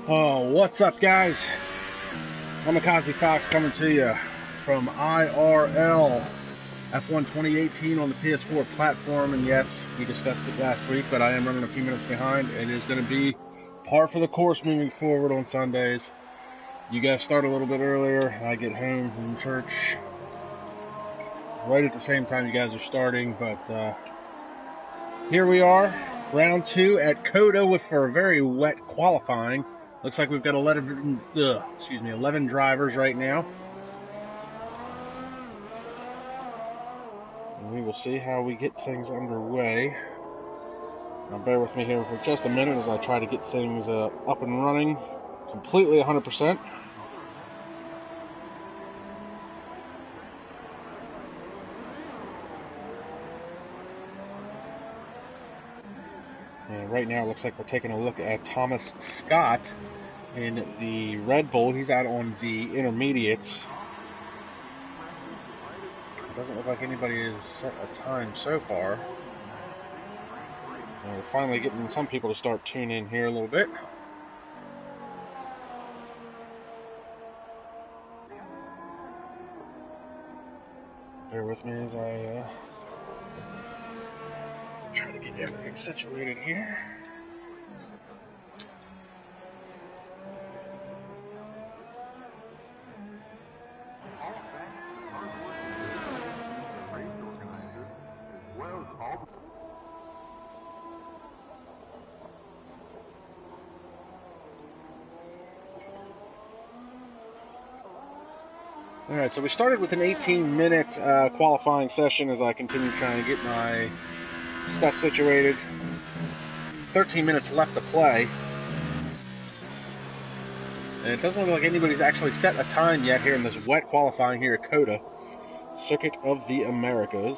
Oh, what's up, guys? KAMIKAZE-FOX coming to you from IRL F1 2018 on the PS4 platform. And yes, we discussed it last week, but I am running a few minutes behind. It is going to be par for the course moving forward on Sundays. You guys start a little bit earlier. I get home from church right at the same time you guys are starting. But here we are, round 2 at COTA for a very wet qualifying. Looks like we've got 11 drivers right now. And we will see how we get things underway. Now bear with me here for just a minute as I try to get things up and running completely 100%. And right now it looks like we're taking a look at Thomas Scott in the Red Bull. He's out on the intermediates. It doesn't look like anybody has set a time so far. And we're finally getting some people to start tuning in here a little bit. Bear with me as I try to get everything situated here. Alright, so we started with an 18-minute qualifying session as I continue trying to get my stuff situated. 13 minutes left to play. And it doesn't look like anybody's actually set a time yet here in this wet qualifying here at COTA, Circuit of the Americas.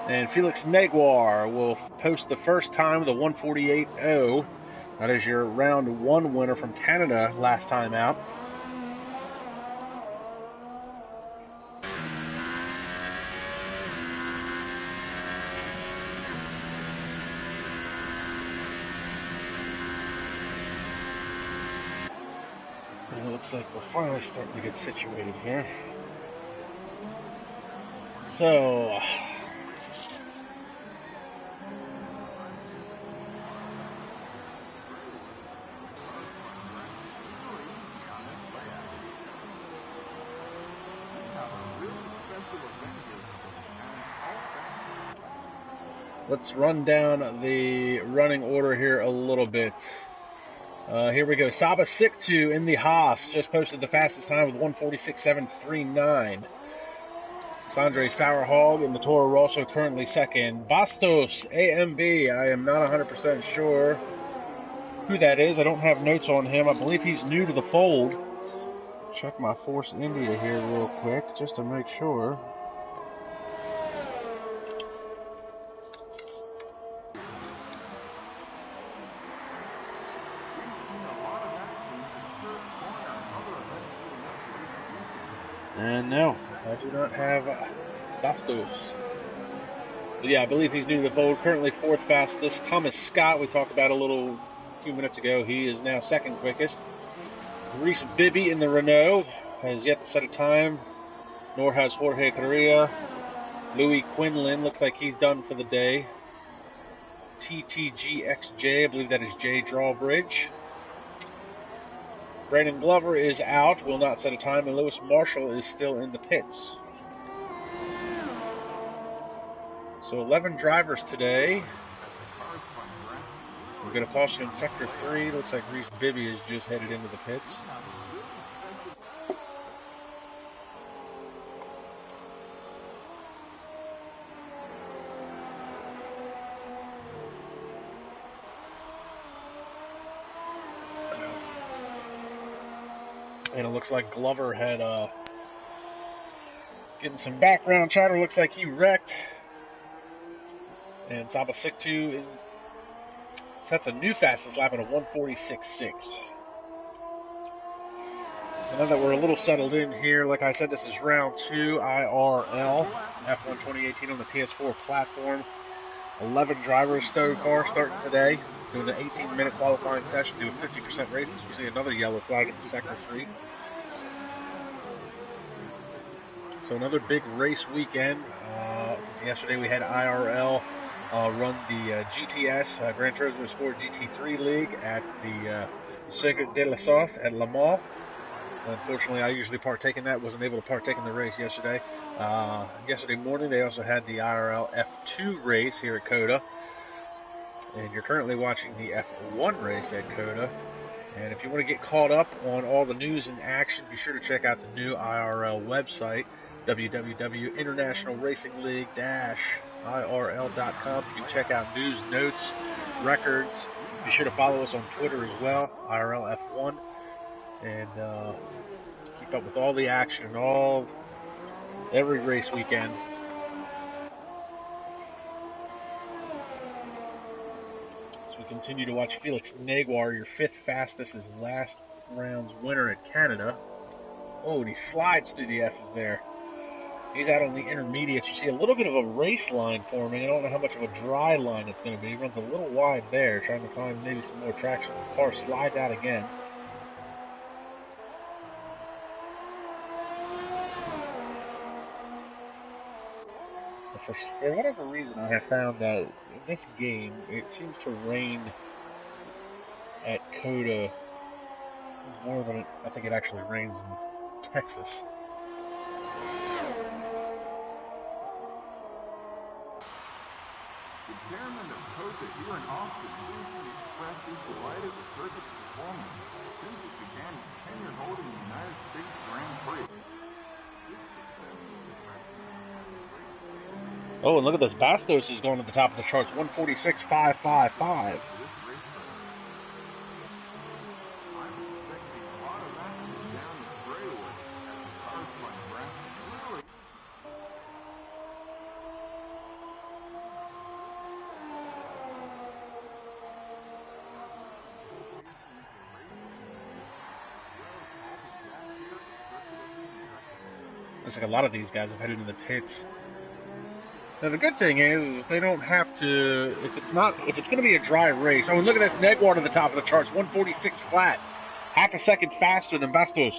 And Felix Neguar will post the first time with a 1:48.0. That is your round 1 winner from Canada last time out. And it looks like we're finally starting to get situated here. So let's run down the running order here a little bit. Here we go. Saba Siktu in the Haas just posted the fastest time with 1:46.739. Sandre Sauerhog in the Toro Rosso currently second. Bastos AMB, I am not 100% sure who that is. I don't have notes on him. I believe he's new to the fold. Check my Force India here real quick just to make sure. And no, I do not have Bastos. But yeah, I believe he's new to the fold. Currently 4th fastest. Thomas Scott, we talked about a few minutes ago. He is now 2nd quickest. Reese Bibby in the Renault has yet to set a time, nor has Jorge Correa. Louis Quinlan looks like he's done for the day. TTGXJ, I believe that is Jay Drawbridge. Brandon Glover is out, will not set a time, and Lewis Marshall is still in the pits. So 11 drivers today. We're going to caution in Sector 3. Looks like Reese Bibby is just headed into the pits. And it looks like Glover had getting some background chatter. Looks like he wrecked. And Saba Siktu sets a new fastest lap at a 1:46.6. Now that we're a little settled in here, like I said, this is round 2, IRL F1 2018 on the PS4 platform. 11 drivers so far starting today, doing an 18-minute qualifying session, doing 50% races. We see another yellow flag in Sector 3. So another big race weekend. Yesterday we had IRL run the GTS, Gran Turismo Sport GT3 League at the Circuit de la Sarthe at Le Mans. Unfortunately, I usually partake in that. Wasn't able to partake in the race yesterday. Yesterday morning, they also had the IRL F2 race here at COTA. And you're currently watching the F1 race at COTA. And if you want to get caught up on all the news and action, be sure to check out the new IRL website, www.internationalracingleague-irl.com. You can check out news, notes, records. Be sure to follow us on Twitter as well, IRL F1. And keep up with all the action, every race weekend. So we continue to watch Felix Naguar, your 5th fastest, his last round's winner at Canada. Oh, and he slides through the S's there. He's out on the intermediates. You see a little bit of a race line forming. I don't know how much of a dry line it's going to be. He runs a little wide there, trying to find maybe some more traction. The car slides out again. For whatever reason, I have found that in this game, it seems to rain at COTA more than I think it actually rains in Texas. The chairman of COTA here in Austin recently expressed his delight at the circuit's performance since it began its tenure holding the United States Grand Prix. Oh, and look at this. Bastos is going to the top of the charts, 146.555. Looks like a lot of these guys have headed into the pits. Now the good thing is they don't have to, if it's going to be a dry race. Oh, and look at this, Naguar to the top of the charts, 146 flat, half a second faster than Bastos.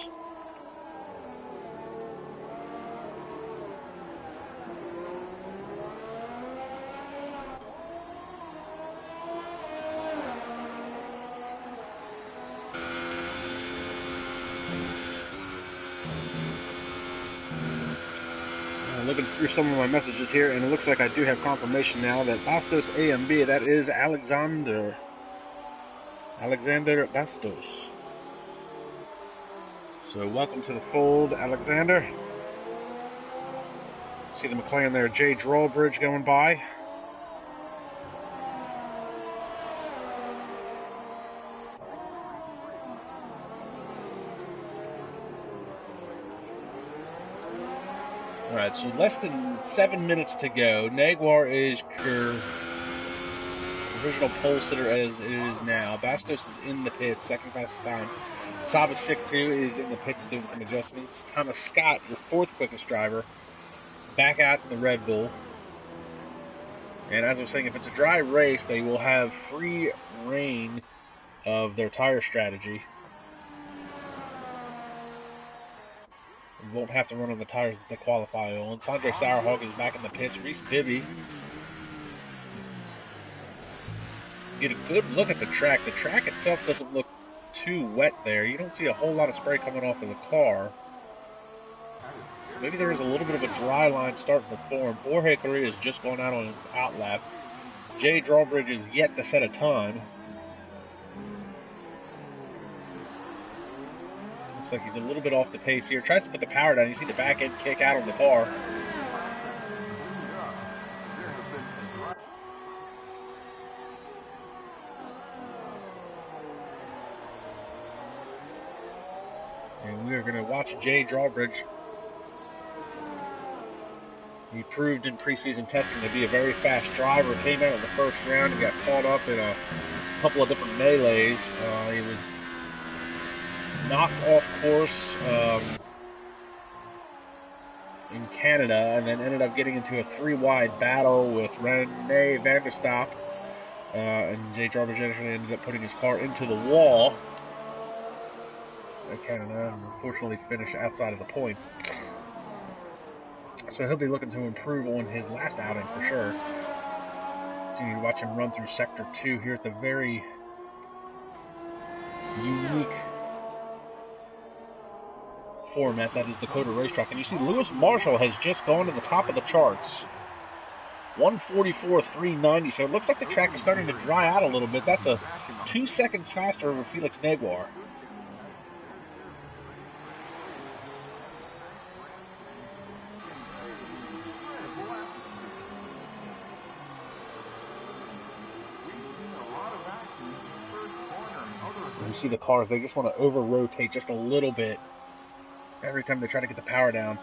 Looking through some of my messages here, and it looks like I do have confirmation now that Bastos AMB, that is Alexander Bastos. So welcome to the fold, Alexander. See the McLaren there, Jay Drawbridge going by. Alright, so less than 7 minutes to go. Naguar is your original pole sitter as it is now. Bastos is in the pits, second fastest time. Sabah 6-2 is in the pits doing some adjustments. Thomas Scott, your 4th quickest driver, is back out in the Red Bull. And as I was saying, if it's a dry race, they will have free reign of their tire strategy. Won't have to run on the tires that they qualify on. Sandro Sauerhog is back in the pits. Reese Bibby. Get a good look at the track. The track itself doesn't look too wet there. You don't see a whole lot of spray coming off of the car. Maybe there is a little bit of a dry line starting to form. Jorge Correa is just going out on his out lap. Jay Drawbridge is yet to set a time. Looks like he's a little bit off the pace here. Tries to put the power down. You see the back end kick out on the car. And we are going to watch Jay Drawbridge. He proved in preseason testing to be a very fast driver. Came out in the first round and got caught up in a couple of different melees. He was knocked off course in Canada, and then ended up getting into a 3-wide battle with Rene van der Stap, and Jay Drawbridge actually ended up putting his car into the wall at Canada, and unfortunately finished outside of the points. So he'll be looking to improve on his last outing for sure. Continue to watch him run through Sector 2 here at the very unique format that is the COTA racetrack. And you see Lewis Marshall has just gone to the top of the charts. 144.390. So it looks like the track is starting to dry out a little bit. That's a 2 seconds faster over Felix Neguar. You see the cars, they just want to over-rotate just a little bit every time they try to get the power down.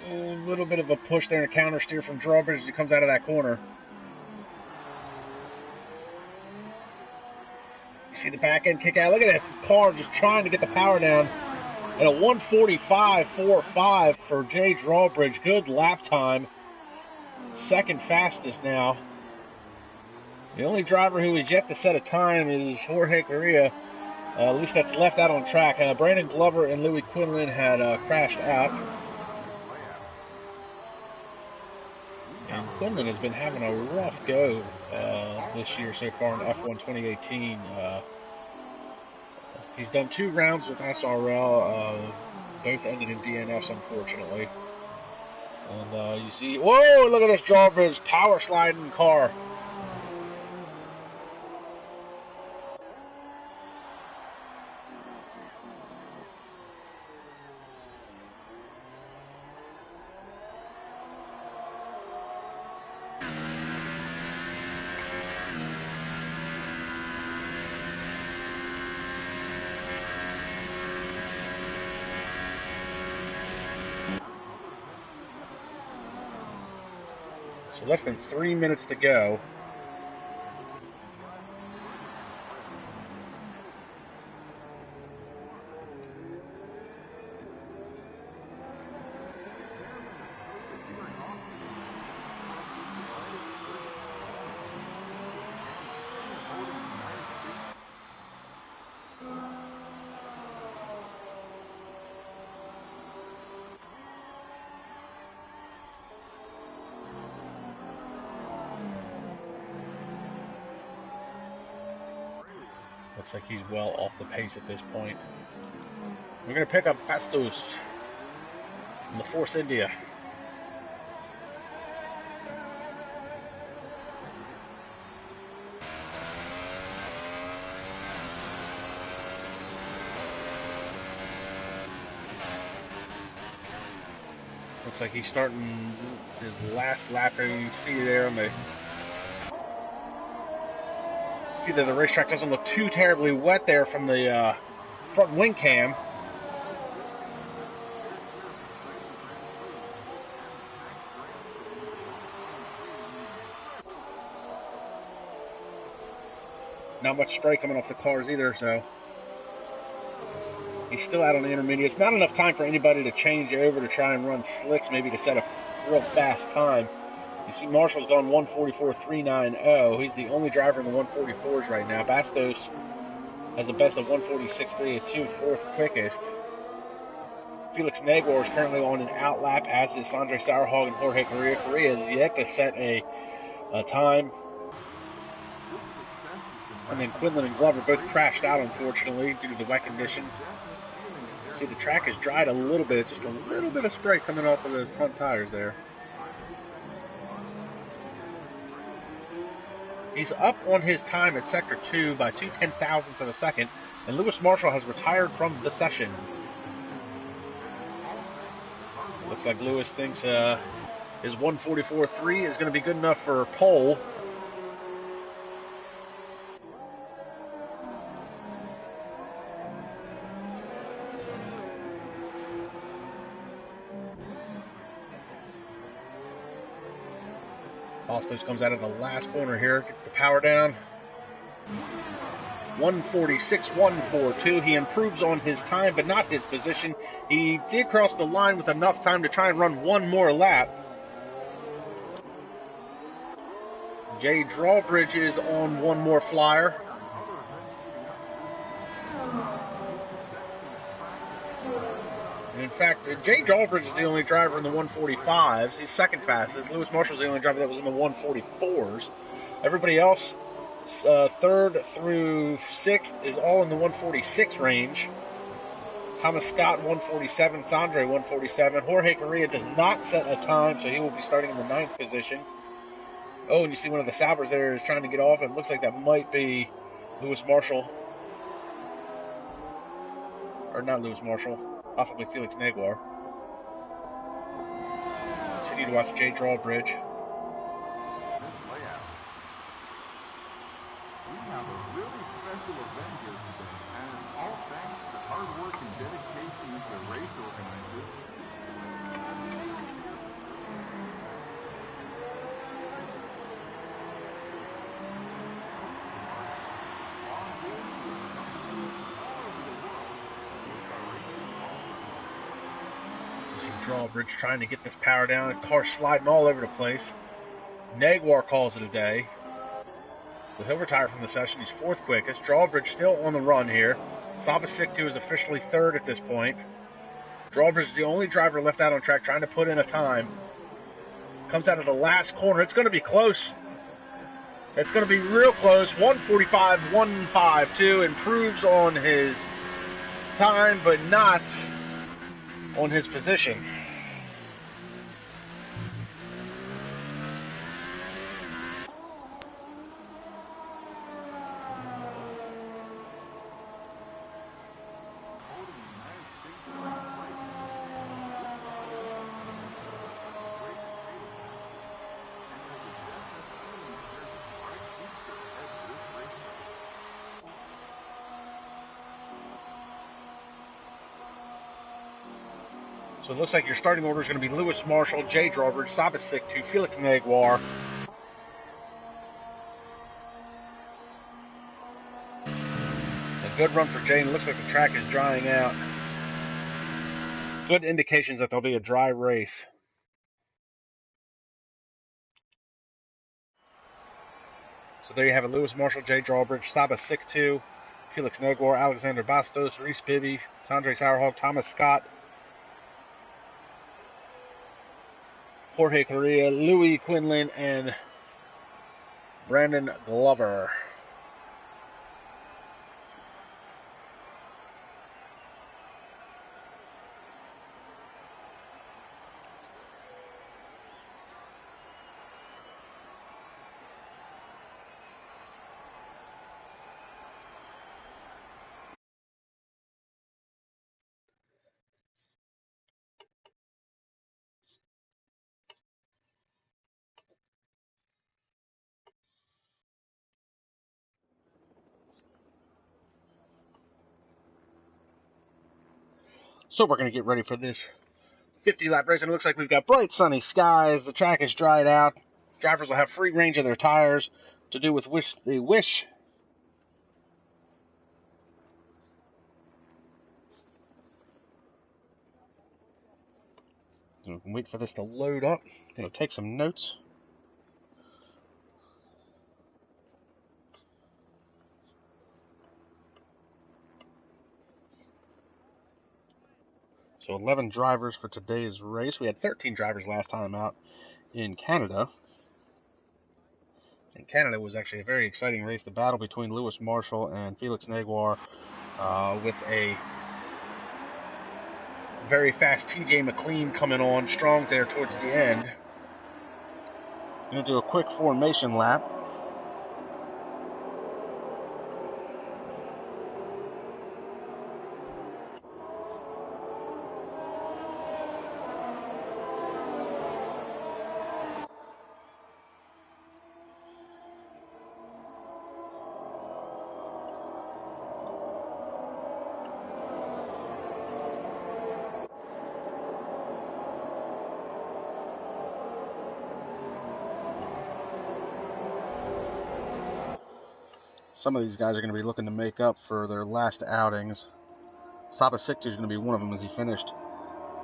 A little bit of a push there and a counter steer from Drawbridge as he comes out of that corner. You see the back end kick out. Look at that car just trying to get the power down. And a 1:45.45 for Jay Drawbridge. Good lap time. Second fastest now. The only driver who is yet to set a time is Jorge Correa. At least that's left out on track. Brandon Glover and Louis Quinlan had crashed out. And Quinlan has been having a rough go this year so far in F1 2018. He's done 2 rounds with SRL. Both ended in DNFs, unfortunately. And you see, whoa, look at this Drawbridge power sliding car. So less than 3 minutes to go. Looks like he's well off the pace at this point. We're going to pick up Bastos in the Force India. Looks like he's starting his last lap here. You see there on the... See that the racetrack doesn't look too terribly wet there from the front wing cam. Not much spray coming off the cars either, so he's still out on the intermediates. Not enough time for anybody to change over to try and run slicks, maybe to set a real fast time. You see Marshall's gone 1:44.390. He's the only driver in the 144s right now. Bastos has a best of 1:46.382, fourth quickest. Felix Neguar is currently on an outlap, as is Andre Sauerhog and Jorge Correa. Correa is yet to set a time. And then Quinlan and Glover both crashed out, unfortunately, due to the wet conditions. See, the track has dried a little bit. Just a little bit of spray coming off of the front tires there. He's up on his time at Sector 2 by 0.2 of a second, and Lewis Marshall has retired from the session. Looks like Lewis thinks his 1:44.3 is going to be good enough for pole. Bastos comes out of the last corner here, gets the power down. 146.142. He improves on his time, but not his position. He did cross the line with enough time to try and run one more lap. Jay Drawbridge is on one more flyer. In fact, Jay Drawbridge is the only driver in the 145s. He's second fastest. Lewis Marshall's the only driver that was in the 144s. Everybody else, third through sixth, is all in the 146 range. Thomas Scott, 147. Sandre, 147. Jorge Correa does not set a time, so he will be starting in the 9th position. Oh, and you see one of the Saubers there is trying to get off. It looks like that might be Lewis Marshall. Or not Lewis Marshall. Possibly Felix Naguar. Continue to watch Jay Drawbridge. We have a really special event here today, and it's all thanks to the hard work and dedication of the race organizers. Drawbridge trying to get this power down. The car's sliding all over the place. Naguar calls it a day. So he'll retire from the session. He's 4th quickest. Drawbridge still on the run here. Sabasiktu is officially 3rd at this point. Drawbridge is the only driver left out on track trying to put in a time. Comes out of the last corner. It's going to be close. It's going to be real close. 145.152. Improves on his time, but not on his position. So it looks like your starting order is going to be Lewis Marshall, Jay Drawbridge, Sabasiktu, Felix Naguar. A good run for Jay, and it looks like the track is drying out. Good indications that there'll be a dry race. So there you have it, Lewis Marshall, Jay Drawbridge, Sabasiktu, Felix Naguar, Alexander Bastos, Reese Bibby, Sandre Sauerhog, Thomas Scott, Jorge Correa, Louis Quinlan, and Brandon Glover. So we're going to get ready for this 50-lap race, and it looks like we've got bright sunny skies. The track is dried out. Drivers will have free range of their tires to do with which they wish. So we can wait for this to load up. Going to take some notes. So 11 drivers for today's race. We had 13 drivers last time out in Canada. And Canada was actually a very exciting race. The battle between Lewis Marshall and Felix Naguar with a very fast TJ McLean coming on strong there towards the end. Going to do a quick formation lap. some of these guys are going to be looking to make up for their last outings. Saba 6-2 is going to be one of them, as he finished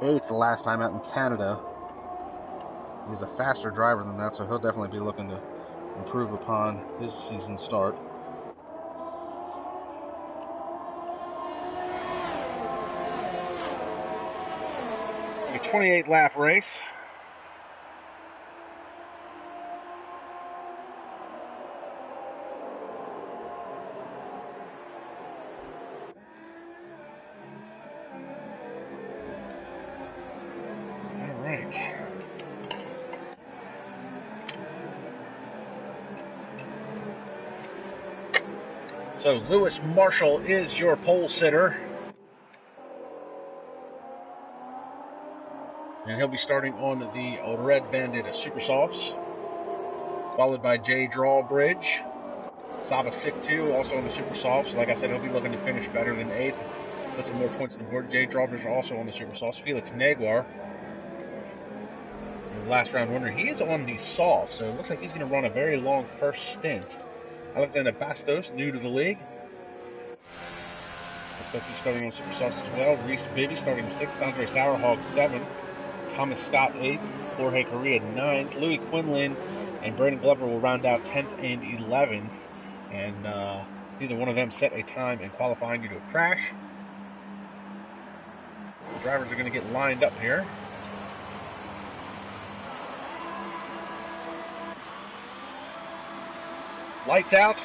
8th the last time out in Canada. He's a faster driver than that, so he'll definitely be looking to improve upon his season start. A 28-lap race. All right. So Lewis Marshall is your pole sitter. And he'll be starting on the Red Bandit Super Softs, followed by Jay Drawbridge. Saba 6-2 also on the Super Softs. Like I said, he'll be looking to finish better than 8th. Put some more points on the board. Jay Drawbridge also on the Super Softs. Felix Naguar, the last round winner. He is on the Softs, so it looks like he's going to run a very long first stint. Alexander Bastos, new to the league. Looks like he's starting on Super Softs as well. Reese Bibby starting 6th. Andre Sauerhog 7th. Thomas Scott 8th. Jorge Correa 9th. Louis Quinlan and Brandon Glover will round out 10th and 11th. And neither one of them set a time in qualifying due to a crash. The drivers are going to get lined up here. Lights out.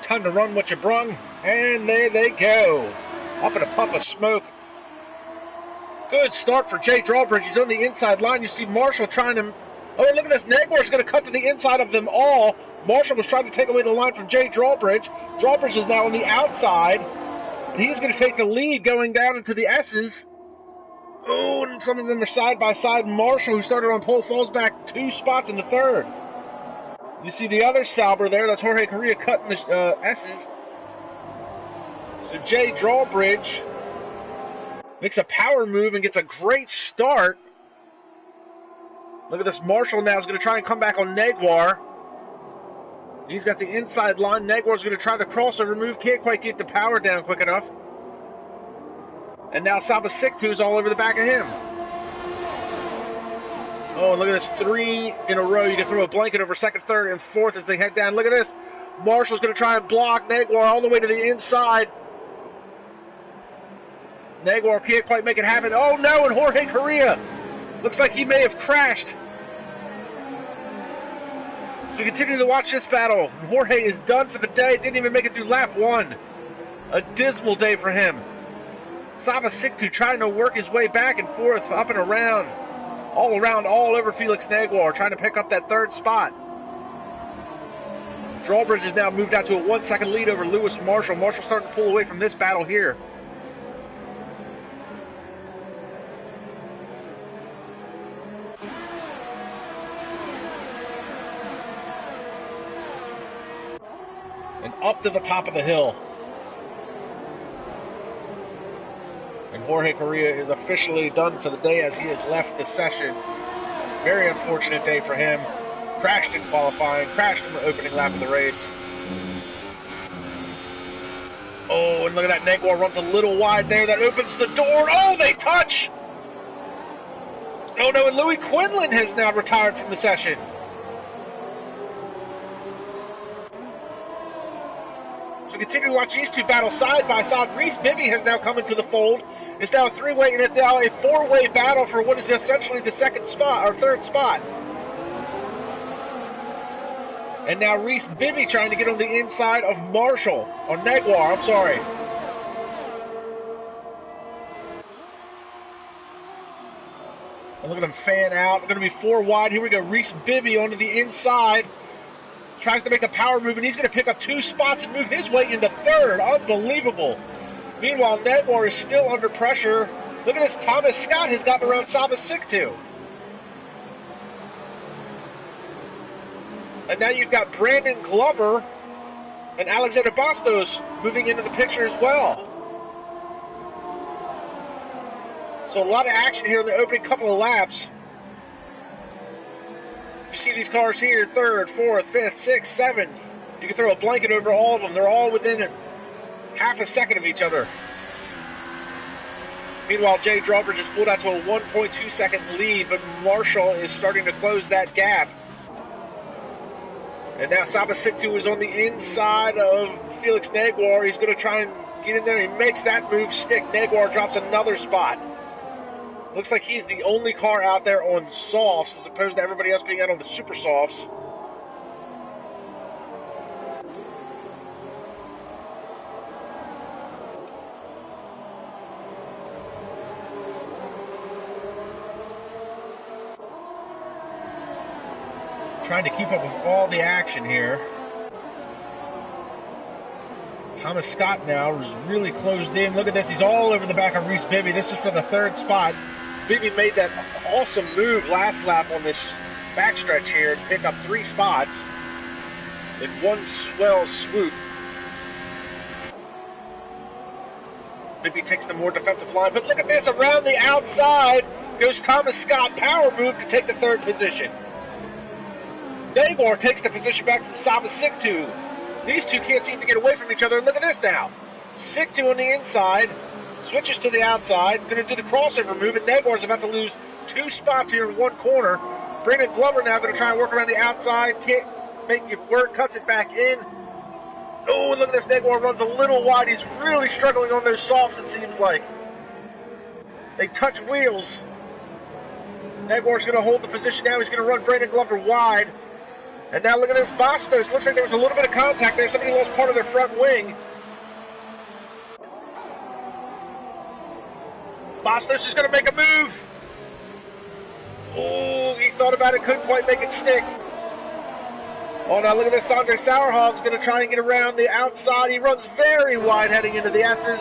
Time to run what you brung. And there they go. Up in a puff of smoke. Good start for Jay Drawbridge. He's on the inside line. You see Marshall trying to... Oh, look at this. Naguar's going to cut to the inside of them all. Marshall was trying to take away the line from Jay Drawbridge. Drawbridge is now on the outside. And he's going to take the lead going down into the S's. Oh, and some of them are side by side. Marshall, who started on pole, falls back 2 spots in the 3rd. You see the other Sauber there. That's Jorge Correa cutting the S's. So Jay Drawbridge makes a power move and gets a great start. Look at this. Marshall now is going to try and come back on Naguar. He's got the inside line. Naguar's going to try the crossover move. Can't quite get the power down quick enough. And now Saba 6-2 is all over the back of him. Oh, look at this. 3 in a row. You can throw a blanket over 2nd, 3rd, and 4th as they head down. Look at this. Marshall's going to try and block Naguar all the way to the inside. Naguar can't quite make it happen. Oh, no, and Jorge Correa. Looks like he may have crashed. So we continue to watch this battle. Jorge is done for the day. Didn't even make it through lap 1. A dismal day for him. Saba 6-2 trying to work his way back and forth, up and around. All over Felix Naguar, trying to pick up that 3rd spot. Drawbridge has now moved out to a 1-second lead over Lewis Marshall. Marshall starting to pull away from this battle here. And up to the top of the hill. And Jorge Correa is officially done for the day as he has left the session. Very unfortunate day for him. Crashed in qualifying, crashed in the opening lap of the race. Oh, and look at that. Naguar runs a little wide there. That opens the door. Oh, they touch! Oh, no, and Louis Quinlan has now retired from the session. So continue to watch these two battle side by side. Reese Bibby has now come into the fold. It's now a 3-way and it's now a 4-way battle for what is essentially the 2nd spot, or 3rd spot. And now Reese Bibby trying to get on the inside of Marshall, or Naguar, I'm sorry. And look at them fan out. They're going to be 4 wide. Here we go. Reese Bibby onto the inside. Tries to make a power move, and he's going to pick up 2 spots and move his way into 3rd. Unbelievable. Meanwhile, Naguar is still under pressure. Look at this. Thomas Scott has gotten around Saba 6-2. And now you've got Brandon Glover and Alexander Bastos moving into the picture as well. So a lot of action here in the opening couple of laps. You see these cars here, 3rd, 4th, 5th, 6th, 7th. You can throw a blanket over all of them. They're all within half a second of each other. Meanwhile, Jay Drawbridge has pulled out to a 1.2 second lead, but Marshall is starting to close that gap. And now Saba Siktu is on the inside of Felix Naguar. He's going to try and get in there. He makes that move stick. Naguar drops another spot. Looks like he's the only car out there on softs as opposed to everybody else being out on the super softs. Trying to keep up with all the action here. Thomas Scott now is really closed in. Look at this. He's all over the back of Reese Bibby. This is for the third spot. Bibby made that awesome move last lap on this backstretch here to pick up 3 spots in one swell swoop. Bibby takes the more defensive line. But look at this. Around the outside goes Thomas Scott. Power move to take the 3rd position. Naguar takes the position back from Saba Siktu. These two can't seem to get away from each other. Look at this now. Siktu on the inside, switches to the outside, going to do the crossover move, and Naguar's about to lose 2 spots here in one corner. Brandon Glover now going to try and work around the outside, can't make it work, cuts it back in. Oh, and look at this. Naguar runs a little wide. He's really struggling on those softs, it seems like. They touch wheels. Naguar's going to hold the position now. He's going to run Brandon Glover wide. And now look at this, Bastos. Looks like there was a little bit of contact there. Somebody lost part of their front wing. Bastos is going to make a move. Oh, he thought about it, couldn't quite make it stick. Oh, now look at this. Andre Sauerhog's going to try and get around the outside. He runs very wide heading into the S's.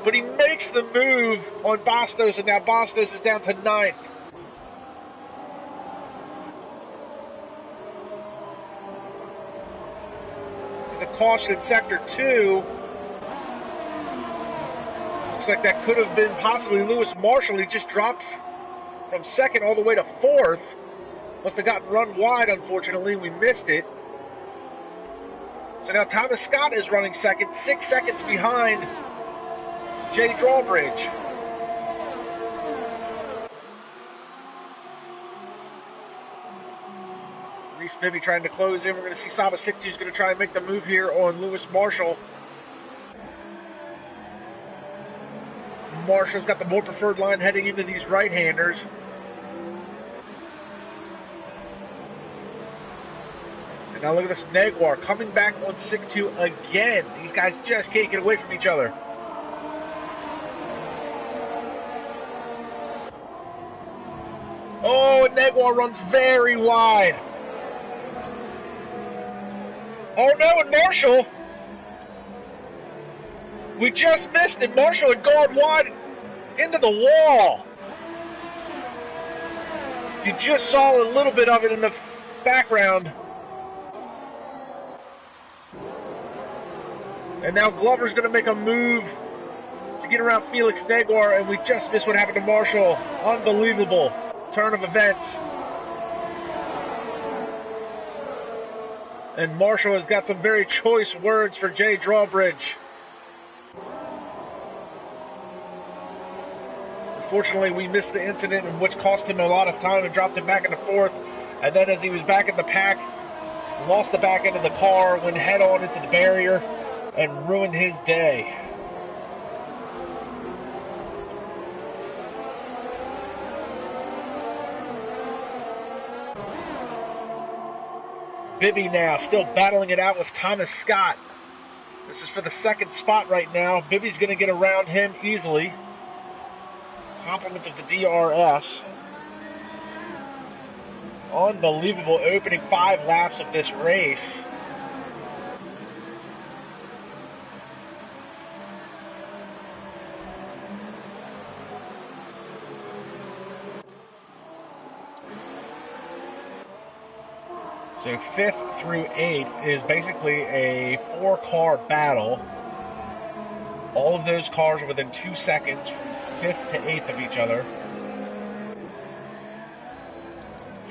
But he makes the move on Bastos, and now Bastos is down to 9th. A caution in sector 2. Looks like that could have been possibly Lewis Marshall. He just dropped from 2nd all the way to 4th. Must have gotten run wide, unfortunately. We missed it. So now Thomas Scott is running 2nd, 6 seconds behind Jay Drawbridge. Reese Bibby trying to close in. We're going to see Saba Siktu is going to try and make the move here on Lewis Marshall. Marshall's got the more preferred line heading into these right-handers. And now look at this, Naguar coming back on Siktu again. These guys just can't get away from each other. Oh, and Naguar runs very wide. Oh no, and Marshall, we just missed it. Marshall had gone wide into the wall. You just saw a little bit of it in the background. And now Glover's going to make a move to get around Felix Naguar, and we just missed what happened to Marshall. Unbelievable turn of events. And Marshall has got some very choice words for Jay Drawbridge. Unfortunately, we missed the incident, which cost him a lot of time and dropped him back into 4th. And then as he was back in the pack, lost the back end of the car, went head on into the barrier, and ruined his day. Bibby now still battling it out with Thomas Scott. This is for the 2nd spot right now. Bibby's going to get around him easily. Compliments of the DRS. Unbelievable opening 5 laps of this race. So 5th through 8th is basically a 4-car battle. All of those cars are within 2 seconds from 5th to 8th of each other.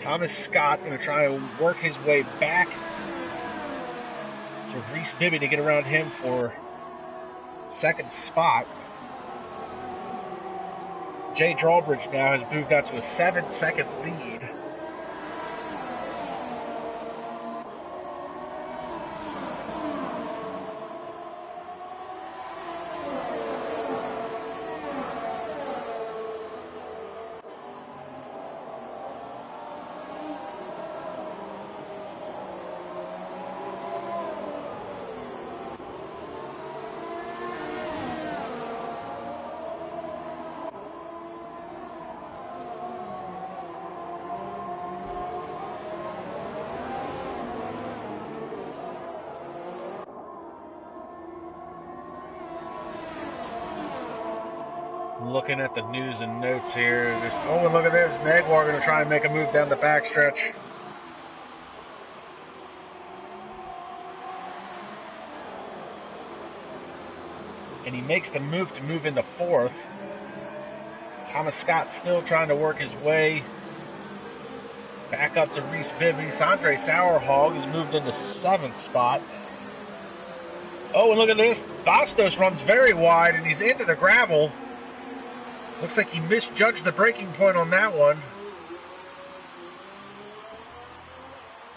Thomas Scott going to try and work his way back with Reese Bibby to get around him for second spot. Jay Drawbridge now has moved out to a 7-second lead. Looking at the news and notes here. Oh, and look at this. Nagwar going to try and make a move down the backstretch. And he makes the move to move into fourth. Thomas Scott still trying to work his way back up to Reese Bibby. Andre Sauerhog has moved into seventh spot. Oh, and look at this. Bastos runs very wide, and he's into the gravel. Looks like he misjudged the braking point on that one.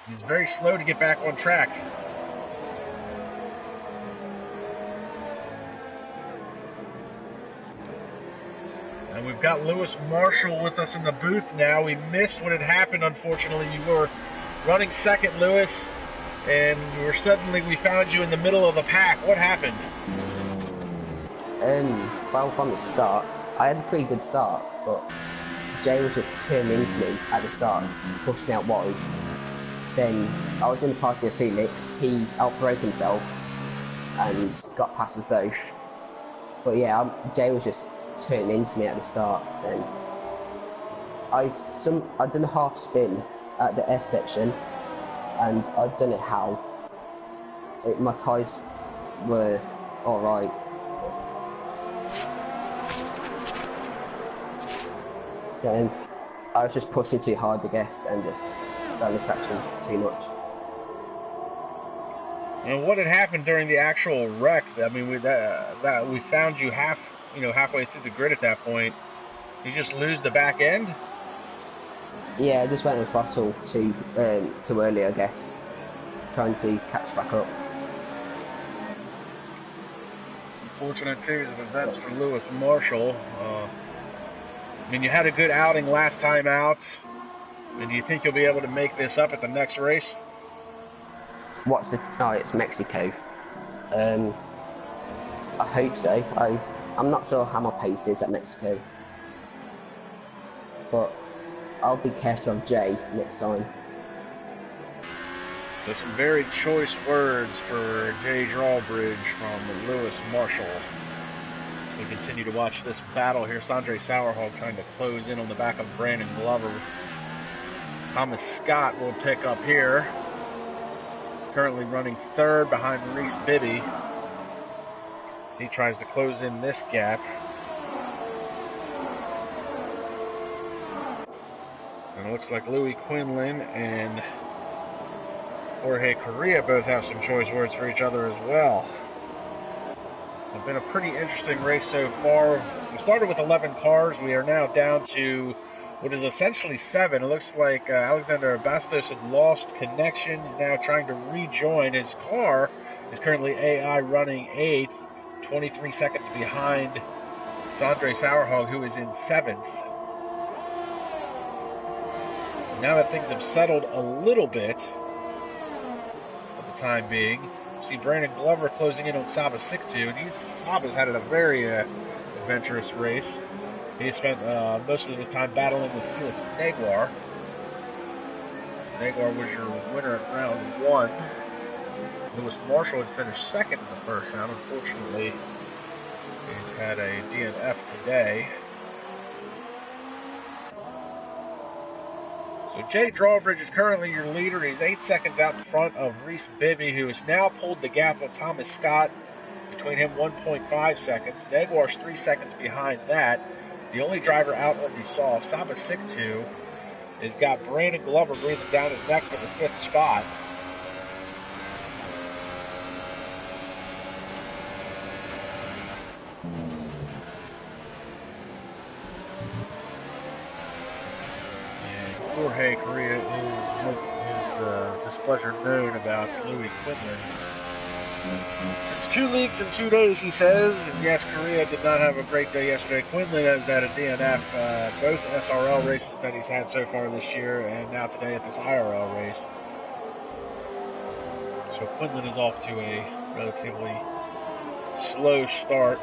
He's very slow to get back on track. And we've got Lewis Marshall with us in the booth now. We missed what had happened, unfortunately. You were running second, Lewis, and we found you in the middle of the pack. What happened? Well, from the start, I had a pretty good start, but Jay was just turning into me at the start to push me out wide. Then I was in the party of Felix. He outbraked himself and got past us both. But yeah, Jay was just turning into me at the start. Then I'd done a half spin at the S section, and I don't know how. My tyres were all right. And I was just pushing too hard, I guess, and just got the traction too much. And what had happened during the actual wreck? I mean, we found you halfway through the grid at that point. You just lose the back end? Yeah, I just went on throttle too early, I guess, trying to catch back up. Unfortunate series of events for Lewis Marshall. I mean, you had a good outing last time out. And do you think you'll be able to make this up at the next race? It's Mexico. I hope so. I'm not sure how my pace is at Mexico. But I'll be careful of Jay next time. So some very choice words for Jay Drawbridge from Lewis Marshall. We continue to watch this battle here. Andre Sauerhog trying to close in on the back of Brandon Glover. Thomas Scott will pick up here. Currently running third behind Reese Bibby. As he tries to close in this gap. And it looks like Louis Quinlan and Jorge Correa both have some choice words for each other as well. It's been a pretty interesting race so far. We started with 11 cars. We are now down to what is essentially 7. It looks like Alexander Bastos had lost connection. He's now trying to rejoin. His car is currently AI running 8th, 23 seconds behind Andre Sauerhog, who is in 7th. Now that things have settled a little bit for the time being, see Brandon Glover closing in on Saba 6-2, and Saba's had a very adventurous race. He spent most of his time battling with Felix Nagwar. Nagwar was your winner at round 1. Lewis Marshall had finished second in the first round. Unfortunately, he's had a DNF today. So Jay Drawbridge is currently your leader. He's 8 seconds out in front of Reese Bibby, who has now pulled the gap of Thomas Scott. Between him, 1.5 seconds. Nagwar's 3 seconds behind that. The only driver out on the soft, Saba 6-2, has got Brandon Glover breathing down his neck for the 5th spot. Jorge Correa his displeasure known about Louis Quinlan. It's 2 leagues in 2 days, he says. And yes, Correa did not have a great day yesterday. Quinlan is at a DNF, both SRL races that he's had so far this year, and now today at this IRL race. So Quinlan is off to a relatively slow start.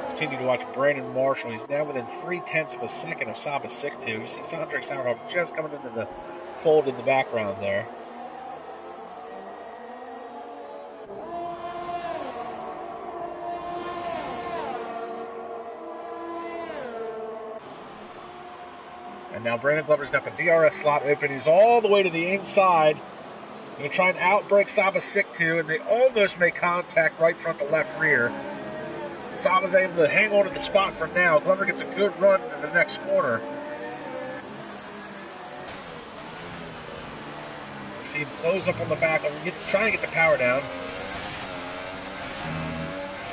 Continue to watch Brandon Marshall. He's now within 0.3 of a second of Saba 6-2. You see Sondre Sauerhoff just coming into the fold in the background there. And now Brandon Glover's got the DRS slot open. He's all the way to the inside. Going to try and outbrake Saba 6-2, and they almost make contact right front to left rear. Saba's able to hang on to the spot for now. Glover gets a good run in the next corner. You see him close up on the back. He gets trying to get the power down.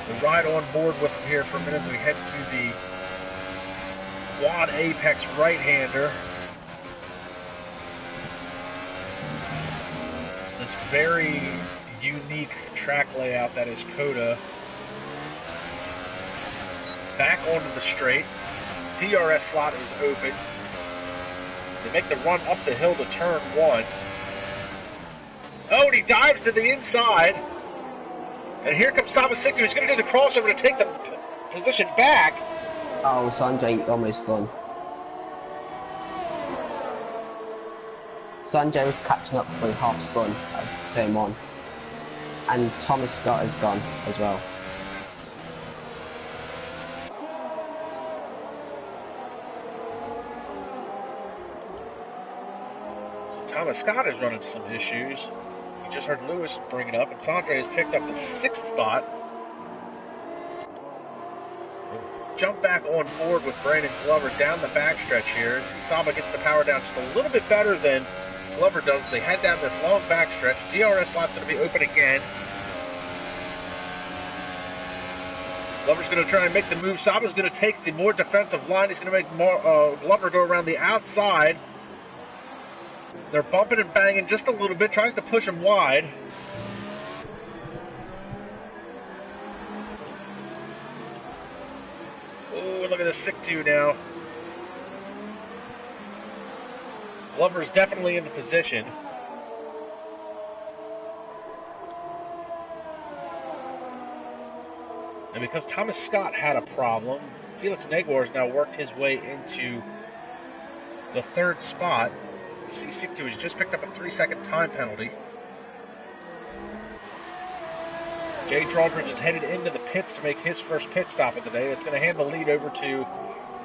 We'll ride on board with him here for a minute as we head to the quad apex right-hander. This very unique track layout that is COTA. Back onto the straight. DRS slot is open. They make the run up the hill to turn 1. Oh, and he dives to the inside. And here comes Saba 6-2. He's going to do the crossover to take the position back. Oh, Sanjay almost gone. Sanjay was catching up with half spun at turn 1. And Thomas Scott has gone as well. So Thomas Scott is running some issues. You just heard Lewis bring it up, and Sondre has picked up the 6th spot. Jump back on board with Brandon Glover down the backstretch here. See Saba gets the power down just a little bit better than Glover does. They head down this long backstretch. DRS slot's going to be open again. Glover's going to try and make the move. Saba's going to take the more defensive line. He's going to make Glover go around the outside. They're bumping and banging just a little bit. Tries to push him wide. Oh, look at this 6-2 now. Glover's definitely in the position. And because Thomas Scott had a problem, Felix Naguar has now worked his way into the 3rd spot. You see 6-2 has just picked up a 3-second time penalty. Jay Drawbridge is headed into the pits to make his first pit stop of the day. That's going to hand the lead over to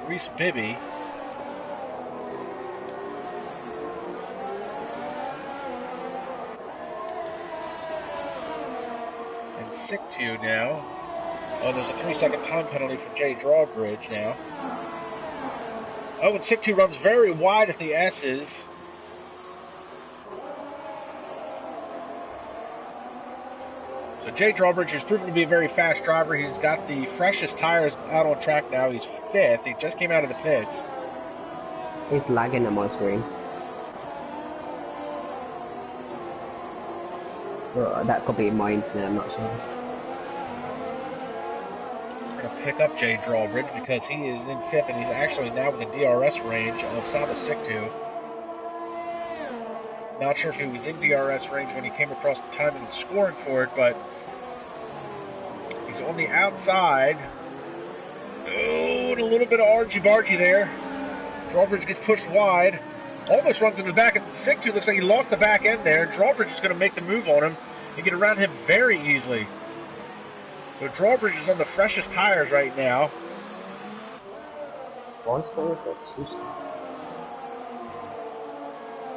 Reese Bibby. And 6-2 now. Oh, there's a 3-second time penalty for Jay Drawbridge now. Oh, and 6-2 runs very wide at the S's. So Jay Drawbridge has proven to be a very fast driver. He's got the freshest tires out on track now. He's 5th. He just came out of the pits. He's lagging on my screen. Well, that could be my internet, I'm not sure. We're going to pick up Jay Drawbridge because he is in 5th and he's actually now in the DRS range of Saba 6-2. Not sure if he was in DRS range when he came across the timing and scoring for it, but he's on the outside. Oh, and a little bit of argy-bargy there. Drawbridge gets pushed wide. Almost runs into the back, and 6-2 looks like he lost the back end there. Drawbridge is going to make the move on him and get around him very easily. But Drawbridge is on the freshest tires right now.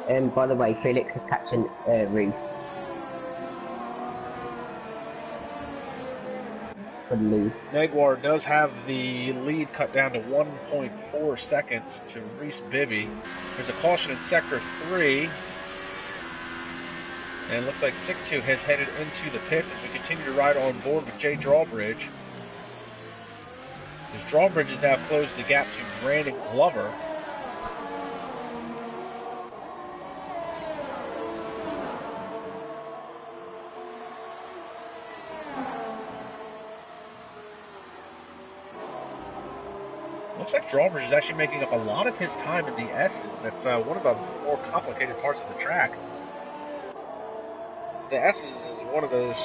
And by the way, Felix is catching Reese. Naguar does have the lead cut down to 1.4 seconds to Reese Bibby. There's a caution in Sector 3. And it looks like 6-2 has headed into the pits as we continue to ride on board with Jay Drawbridge. As Drawbridge has now closed the gap to Brandon Glover. Looks like Drawbridge is actually making up a lot of his time in the S's. That's one of the more complicated parts of the track. The S's is one of those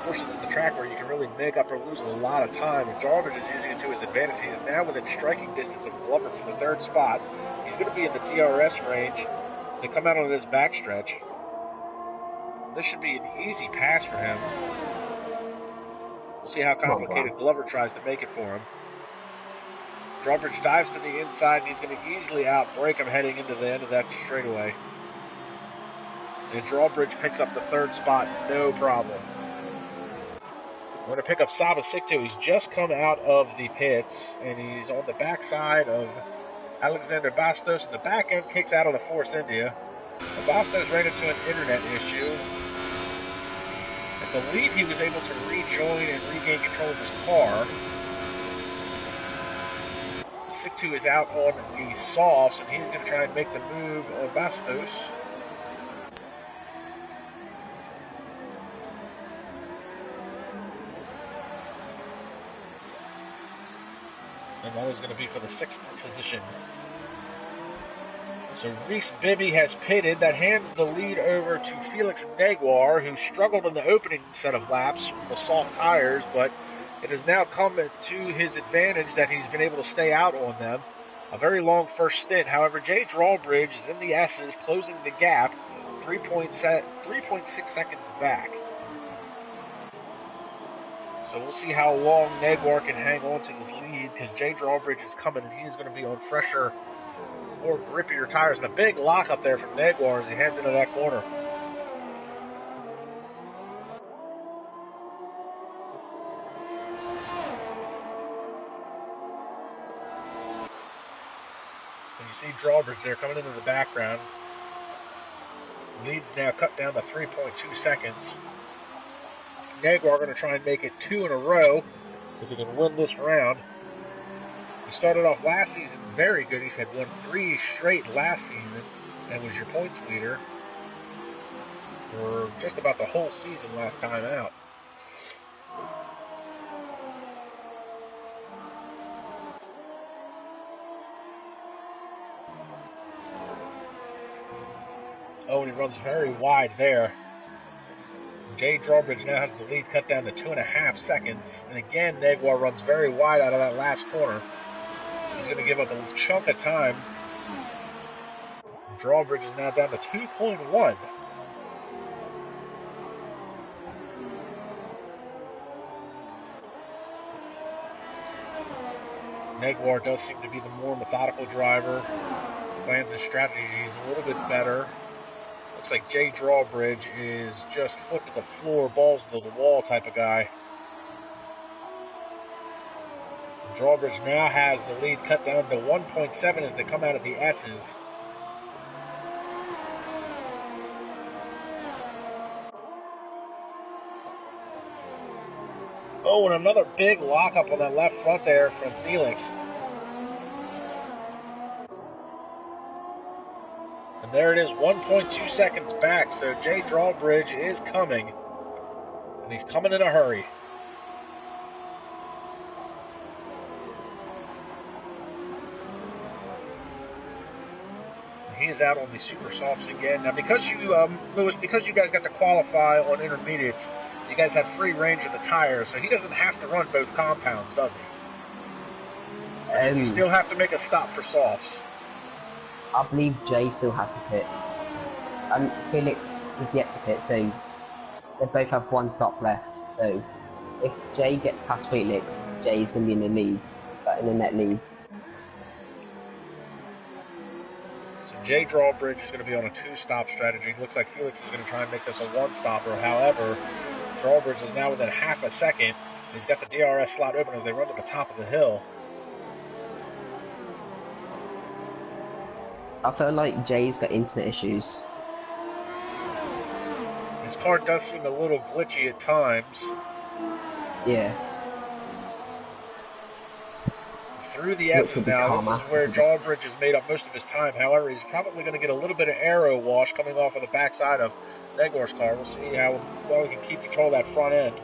portions of the track where you can really make up or lose a lot of time, and Drawbridge is using it to his advantage. He is now within striking distance of Glover for the third spot. He's going to be in the DRS range to come out on this backstretch. This should be an easy pass for him. We'll see how complicated Glover tries to make it for him. Drawbridge dives to the inside, and he's going to easily outbrake him heading into the end of that straightaway. And Drawbridge picks up the third spot, no problem. We're going to pick up Saba Sikto. He's just come out of the pits, and he's on the backside of Alexander Bastos, and the back end kicks out of the Force India. Bastos ran into an internet issue. I believe he was able to rejoin and regain control of his car. Sikto is out on the softs, and he's going to try and make the move on Bastos. And that is going to be for the 6th position. So Reese Bibby has pitted. That hands the lead over to Felix Neguar, who struggled in the opening set of laps with soft tires, but it has now come to his advantage that he's been able to stay out on them. A very long first stint. However, Jay Drawbridge is in the S's, closing the gap, 3.6 seconds back. So we'll see how long Neguar can hang on to this lead, because Jay Drawbridge is coming, and he's going to be on fresher, more grippier tires. And a big lock up there from Neguar as he heads into that corner. You see Drawbridge there coming into the background. Lead's now cut down to 3.2 seconds. Neguar going to try and make it 2 in a row if he can win this round. He started off last season very good. He's had won 3 straight last season and was your points leader for just about the whole season last time out. Oh, and he runs very wide there. Jay Drawbridge now has the lead cut down to 2.5 seconds. And again, Neguar runs very wide out of that last corner. He's going to give up a chunk of time. Drawbridge is now down to 2.1. Neguar does seem to be the more methodical driver. Plans and strategies a little bit better. Looks like Jay Drawbridge is just foot to the floor, balls to the wall type of guy. Drawbridge now has the lead cut down to 1.7 as they come out of the S's. Oh, and another big lockup on that left front there from Felix. And there it is, 1.2 seconds back, so Jay Drawbridge is coming. And he's coming in a hurry. And he is out on the super softs again. Now, because you, Lewis, because you guys got to qualify on intermediates, you guys had free range of the tires, so he doesn't have to run both compounds, does he? Or does he still have to make a stop for softs? I believe Jay still has to pit. Felix is yet to pit, so they both have 1 stop left. So if Jay gets past Felix, Jay's going to be in the lead, in the net lead. So Jay Drawbridge is going to be on a 2-stop strategy. Looks like Felix is going to try and make this a 1-stopper. However, Drawbridge is now within half a second. He's got the DRS slot open as they run to the top of the hill. I feel like Jay's got internet issues. His car does seem a little glitchy at times. Yeah. Through the S's now, this is where Drawbridge has made up most of his time. However, he's probably going to get a little bit of aero wash coming off of the backside of Neguar's car. We'll see how well he can keep control of that front end.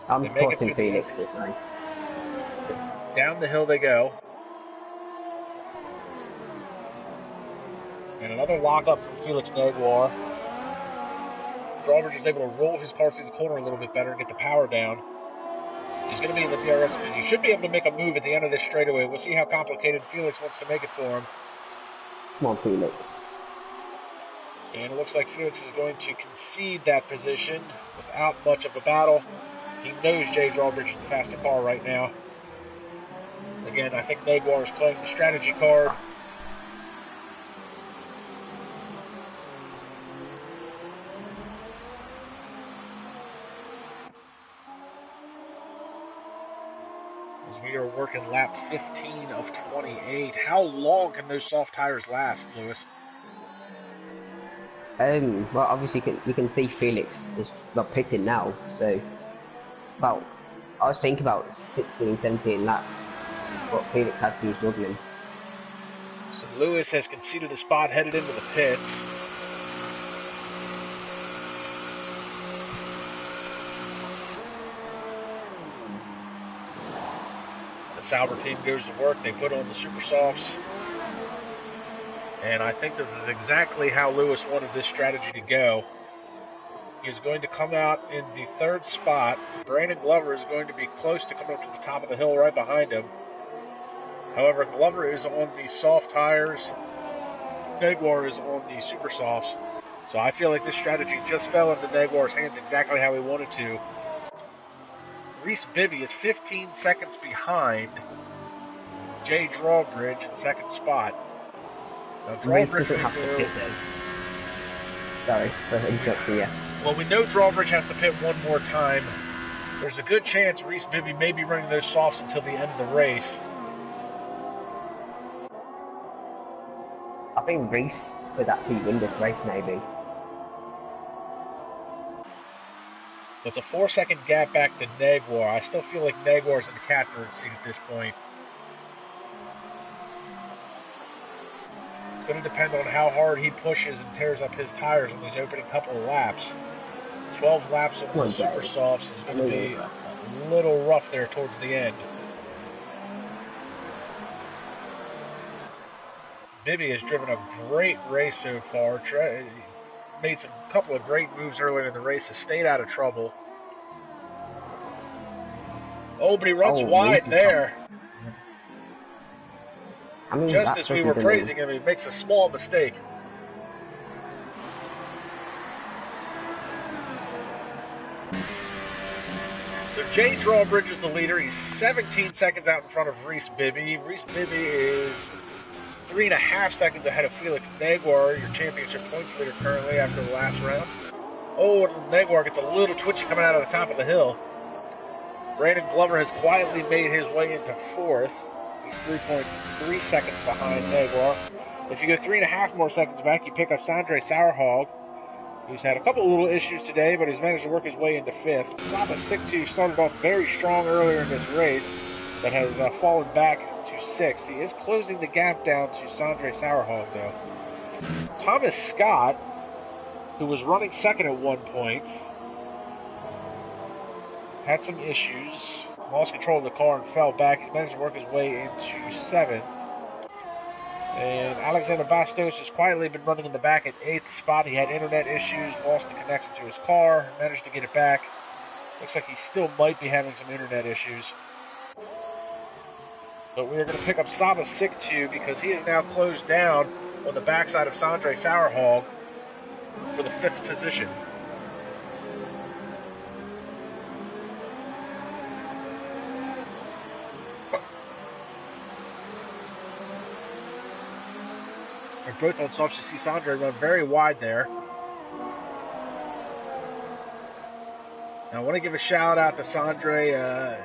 I'm supporting Felix this race. Down the hill they go. And another lockup from Felix Naguar. Drawbridge is able to roll his car through the corner a little bit better and get the power down. He's going to be in the DRS. He should be able to make a move at the end of this straightaway. We'll see how complicated Felix wants to make it for him. Come on, Felix. And it looks like Felix is going to concede that position without much of a battle. He knows Jay Drawbridge is the faster car right now. Again, I think Naguar is playing the strategy card. As we are working lap 15 of 28. How long can those soft tires last, Lewis? Well, obviously you can see Felix is pitting now, so I was thinking about 16, 17 laps, but Felix has been struggling. So Lewis has conceded a spot, headed into the pits. The Sauber team goes to work. They put on the super softs. And I think this is exactly how Lewis wanted this strategy to go. He's going to come out in the third spot. Brandon Glover is going to be close to coming up to the top of the hill right behind him. However, Glover is on the soft tires. Naguar is on the super softs. So I feel like this strategy just fell into Naguar's hands exactly how he wanted to. Reese Bibby is 15 seconds behind Jay Drawbridge in second spot. Reese doesn't have to pit though. Sorry for interrupting you. Well, we know Drawbridge has to pit one more time. There's a good chance Reese Bibby may be running those softs until the end of the race. I think Reese could actually win this race, maybe. It's a 4-second gap back to Naguar. I still feel like Naguar's in the catbird seat at this point. It's going to depend on how hard he pushes and tears up his tires in these opening couple of laps. 12 laps of the super softs is going to be a little rough there towards the end. Bibby has driven a great race so far. Made some couple of great moves earlier in the race. Has stayed out of trouble. Oh, but he runs wide there. I mean, just as we were praising him, he makes a small mistake. So Jay Drawbridge is the leader. He's 17 seconds out in front of Reese Bibby. Reese Bibby is 3.5 seconds ahead of Felix Naguar, your championship points leader currently after the last round. Oh, Naguar gets a little twitchy coming out of the top of the hill. Brandon Glover has quietly made his way into fourth. He's 3.3 seconds behind Naguar. If you go 3.5 more seconds back, you pick up Sandre Sauerhog, who's had a couple of little issues today, but he's managed to work his way into fifth. Saba Siktu started off very strong earlier in this race, but has fallen back to sixth. He is closing the gap down to Sandre Sauerhog, though. Thomas Scott, who was running second at one point, had some issues, lost control of the car and fell back. He's managed to work his way into seventh. And Alexander Bastos has quietly been running in the back at eighth spot. He had internet issues, lost the connection to his car, managed to get it back. Looks like he still might be having some internet issues. But we are going to pick up Saba Siktu because he is now closed down on the backside of Sandre Sauerhog for the fifth position. They're both on softs. You see Sandre run very wide there. Now, I want to give a shout out to Sandre.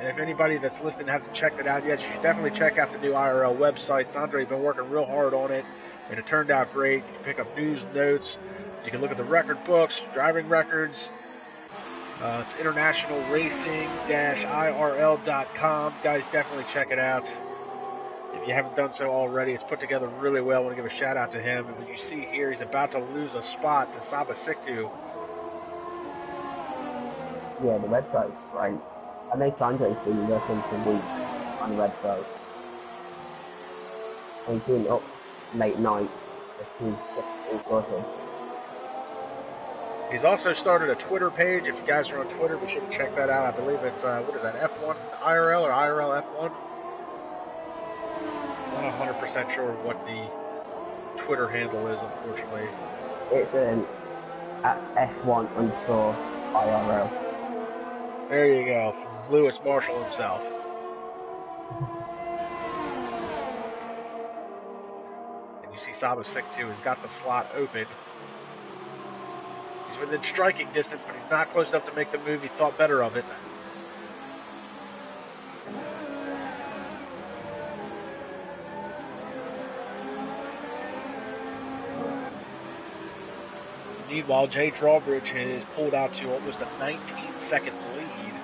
If anybody that's listening hasn't checked it out yet, you should definitely check out the new IRL website. Sandre's been working real hard on it, and it turned out great. You can pick up news, notes. You can look at the record books, driving records. It's internationalracing-irl.com. Guys, definitely check it out. If you haven't done so already, it's put together really well. I want to give a shout out to him. And when you see here, he's about to lose a spot to Saba Siktu. Yeah, the website's great. I know Sandre's been working for weeks on the website. And he's been up late nights just to get all sorted. He's also started a Twitter page. If you guys are on Twitter, be sure to check that out. I believe it's, what is that, F1 IRL or IRL F1? Not 100% sure what the Twitter handle is, unfortunately. It's at F1_IRL. There you go, from Lewis Marshall himself. And you see Saba Sick too. He's got the slot open. He's within striking distance, but he's not close enough to make the move. He thought better of it. Meanwhile, Jay Drawbridge has pulled out to almost a 19-second lead.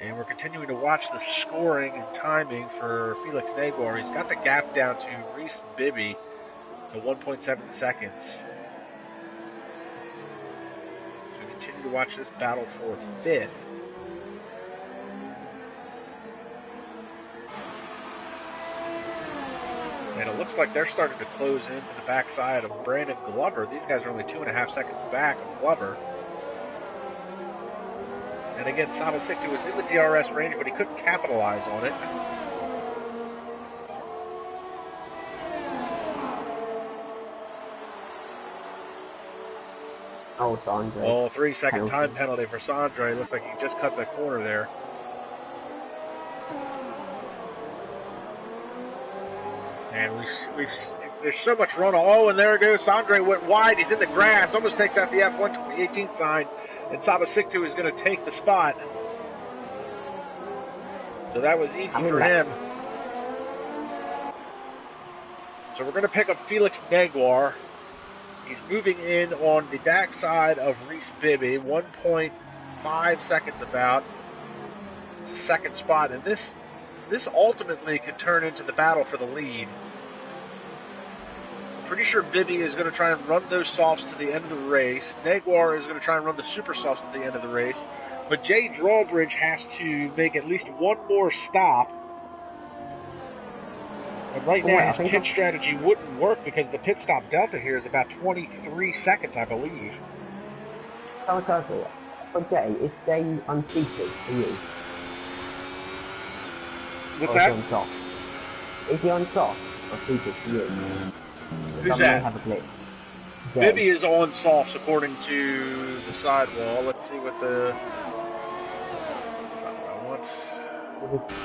And we're continuing to watch the scoring and timing for Felix Naguar. He's got the gap down to Reese Bibby to 1.7 seconds. So we continue to watch this battle for fifth. And it looks like they're starting to close into the backside of Brandon Glover. These guys are only 2.5 seconds back of Glover. And again, Saba Sikti was in the DRS range, but he couldn't capitalize on it. Oh, Sandre. Oh, 3-second time penalty for Sandre. Looks like he just cut the corner there. And there's so much run. Oh, and there it goes. Sandre went wide. He's in the grass. Almost takes out the F1 2018 sign. And Saba Siktu is going to take the spot. So that was easy for him. So we're going to pick up Felix Naguar. He's moving in on the backside of Reese Bibby. 1.5 seconds about to second spot. And this ultimately could turn into the battle for the lead. I'm pretty sure Bibby is going to try and run those softs to the end of the race. Naguar is going to try and run the super softs at the end of the race. But Jay Drawbridge has to make at least one more stop. And right now, his pit strategy wouldn't work because the pit stop delta here is about 23 seconds, I believe. Kamikaze, for Jay, is Jay on supers for you? What's that? Is he on softs? Is he on softs or supers for you? Who's that? Have a glitch. Bibby is on softs according to the sidewall. Let's see what the... That's not what I want.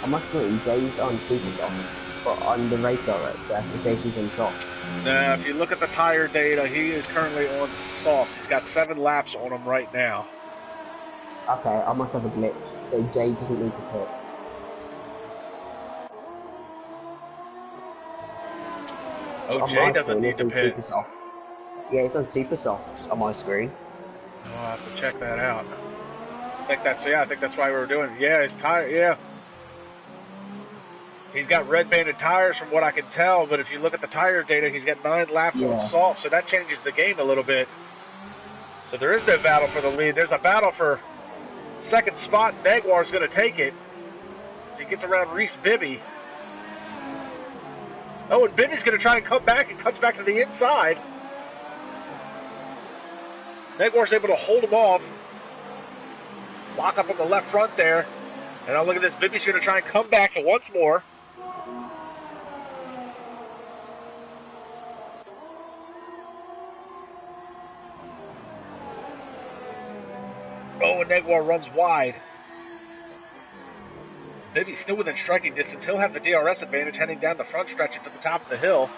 I must agree, Jay's on super softs, but on the race director, it says he's on softs. Now, if you look at the tire data, he is currently on softs. He's got 7 laps on him right now. Okay, I must have a glitch, so Jay doesn't need to pit. Oh, Jay doesn't need to pit. Yeah, it's on super softs on my screen. Oh, I'll have to check that out. I think that's why we were doing it. Yeah, his tire, yeah. He's got red banded tires from what I can tell, but if you look at the tire data, he's got 9 laps on soft, so that changes the game a little bit. So there is no battle for the lead. There's a battle for second spot. Naguar's going to take it. So he gets around Reese Bibby. Oh, and Bibby's going to try and come back and cuts back to the inside. Naguar's able to hold him off. Lock up on the left front there. And now look at this. Bibby's going to try and come back once more. Oh, and Naguar runs wide. Bibby's still within striking distance. He'll have the DRS advantage heading down the front stretch into the top of the hill.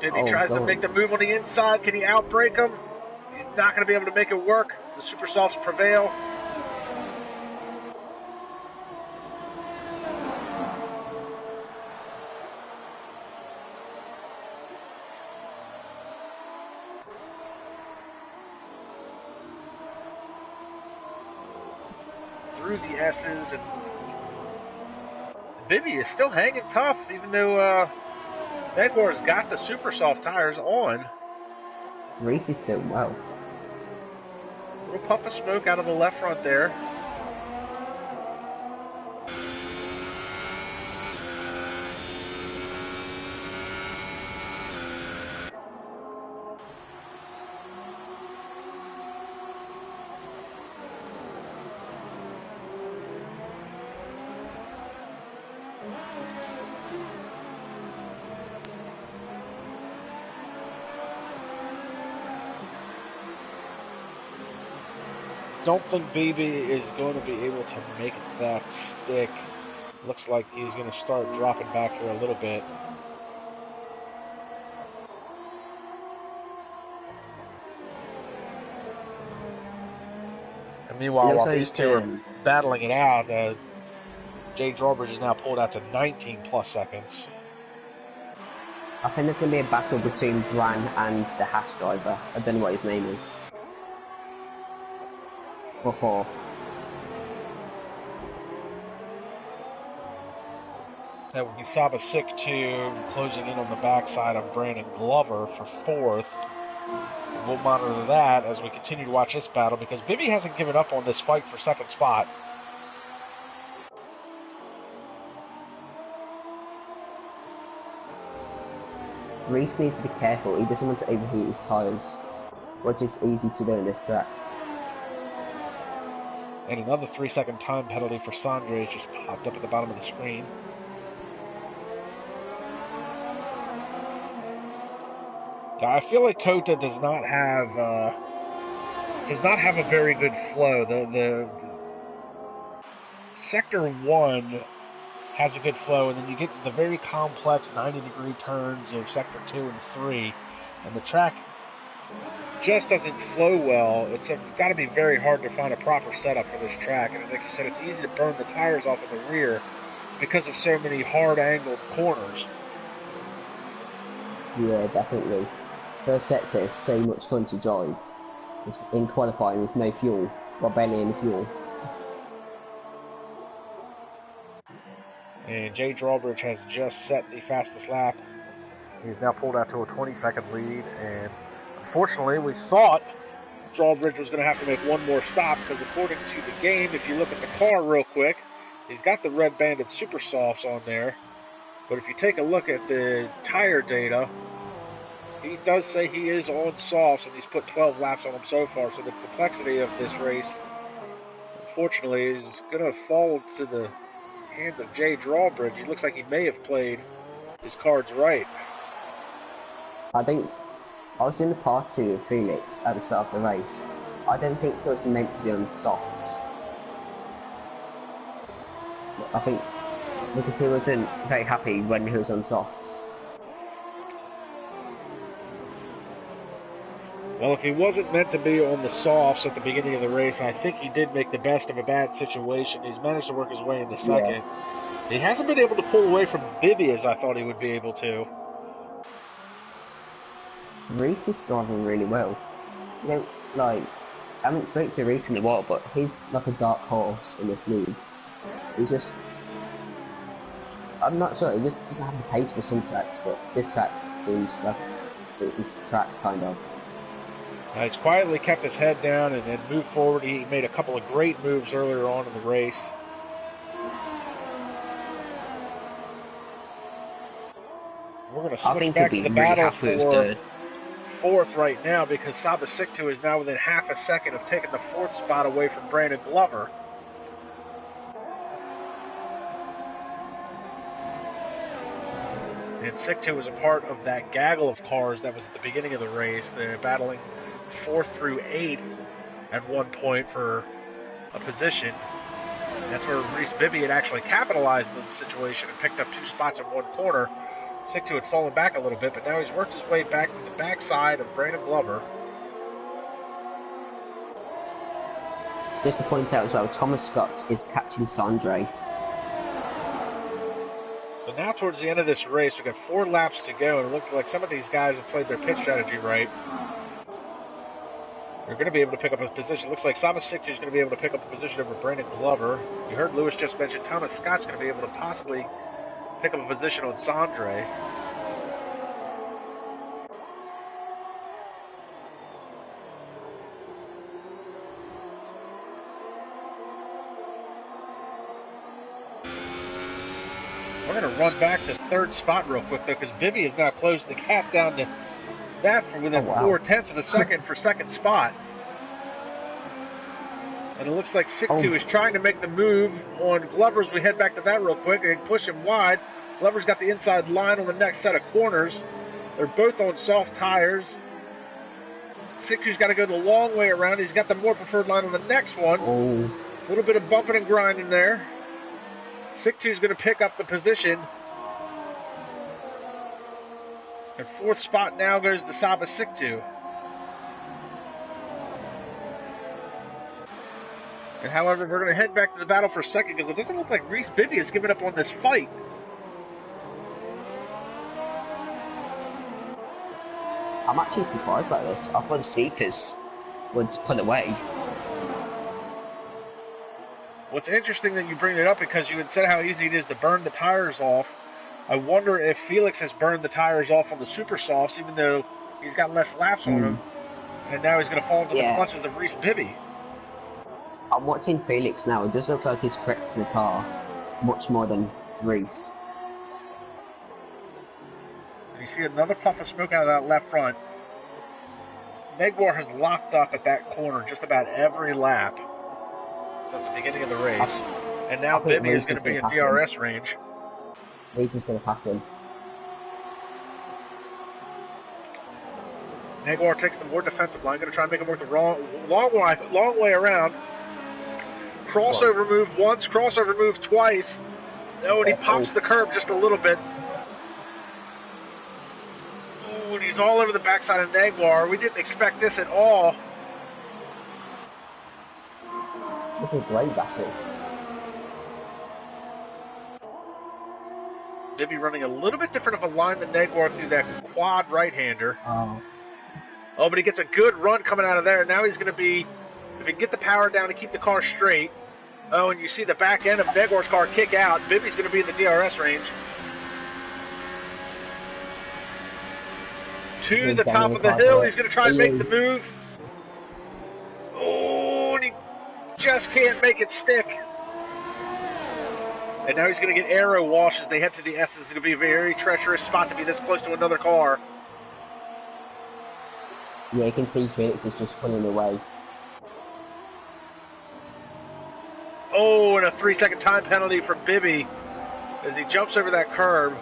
Bibby tries to make the move on the inside. Can he outbrake him? He's not going to be able to make it work. The super softs prevail. Through the S's, and Bibby is still hanging tough, even though Naguar's got the super soft tires on. Reese is doing well. A little puff of smoke out of the left front there. Don't think BB is going to be able to make that stick. Looks like he's going to start dropping back here a little bit. And meanwhile, while these two are battling it out, Jay Drawbridge is now pulled out to 19 plus seconds. I think there's going to be a battle between Gran and the Haas driver. I don't know what his name is. For fourth. That would be Saba 6-2 closing in on the backside of Brandon Glover for fourth. We'll monitor that as we continue to watch this battle because Bibby hasn't given up on this fight for second spot. Reese needs to be careful. He doesn't want to overheat his tyres, which is easy to do in this track. And another 3-second time penalty for Sandre just popped up at the bottom of the screen. Yeah, I feel like COTA does not have a very good flow. The Sector 1 has a good flow, and then you get the very complex 90-degree turns of Sector 2 and 3, and the track just doesn't flow well. It's got to be very hard to find a proper setup for this track, and like you said, it's easy to burn the tires off in the rear because of so many hard-angled corners. Yeah, definitely. First sector is so much fun to drive in qualifying with no fuel, or barely any fuel. And Jay Drawbridge has just set the fastest lap. He's now pulled out to a 20-second lead, and unfortunately, we thought Drawbridge was going to have to make one more stop because according to the game, if you look at the car real quick, he's got the red banded super softs on there. But if you take a look at the tire data, he does say he is on softs, and he's put 12 laps on them so far. So the complexity of this race, unfortunately, is going to fall to the hands of Jay Drawbridge. He looks like he may have played his cards right. I think I was in the part 2 of Felix at the start of the race. I don't think he was meant to be on softs. I think because he wasn't very happy when he was on softs. Well, if he wasn't meant to be on the softs at the beginning of the race, I think he did make the best of a bad situation. He's managed to work his way into second. Yeah. He hasn't been able to pull away from Bibby as I thought he would be able to. Reese is driving really well. You know, like, I haven't spoken to Reese in a while, but he's like a dark horse in this league. He's just... I'm not sure, he just doesn't have the pace for some tracks, but this track seems like it's his track, kind of. He's quietly kept his head down and moved forward. He made a couple of great moves earlier on in the race. We're going to switch back to the battle for fourth right now because Saba Siktu is now within half a second of taking the fourth spot away from Brandon Glover. And Siktu was a part of that gaggle of cars that was at the beginning of the race. They're battling 4th through 8th at one point for a position. And that's where Reese Bibby had actually capitalized on the situation and picked up 2 spots in one corner. Siktu had fallen back a little bit, but now he's worked his way back to the backside of Brandon Glover. Just to point out as well, Thomas Scott is catching Sandre. So now towards the end of this race, we've got 4 laps to go, and it looks like some of these guys have played their pit strategy right. They're going to be able to pick up a position. Looks like Saba 60 is going to be able to pick up a position over Brandon Glover. You heard Lewis just mention Thomas Scott's going to be able to possibly pick up a position on Sandre. We're going to run back to third spot real quick, though, because Bibby has now closed the gap down to that for within 0.4 of a second for second spot. And it looks like Siktu is trying to make the move on Glover's. We head back to that real quick and push him wide. Glover's got the inside line on the next set of corners. They're both on soft tires. Siktu's got to go the long way around. He's got the more preferred line on the next one. A little bit of bumping and grinding there. Siktu's going to pick up the position. And fourth spot now goes to Saba Siktu. And however, we're going to head back to the battle for second because it doesn't look like Reese Bibby has given up on this fight. I'm actually surprised by this. I thought the Seekers would pull away. What's interesting that you bring it up because you had said how easy it is to burn the tires off. I wonder if Felix has burned the tires off on the super softs, even though he's got less laps on him. And now he's going to fall into the clutches of Reese Bibby. I'm watching Felix now. It does look like he's correcting the car much more than Reese. And you see another puff of smoke out of that left front. Negwar has locked up at that corner just about every lap since the beginning of the race. And now Bibby is going to be in DRS range. Reese is going to pass him. Negwar takes the more defensive line. Going to try and make him work the long way around. Crossover move once, crossover move twice. Oh, and he pops the curb just a little bit. Oh, and he's all over the backside of Negwar. We didn't expect this at all. This is a great battle. Bibby running a little bit different of a line than Negwar through that quad right-hander. Oh, but he gets a good run coming out of there. Now he's going to be, if he can get the power down and keep the car straight. Oh, and you see the back end of Negwar's car kick out. Bibby's going to be in the DRS range. To the top of the hill. He's going to try and make the move. Oh, and he just can't make it stick. And now he's going to get aero wash as they head to the S's. It's going to be a very treacherous spot to be this close to another car. Yeah, you can see Felix is just pulling away. Oh, and a 3-second time penalty for Bibby as he jumps over that curb.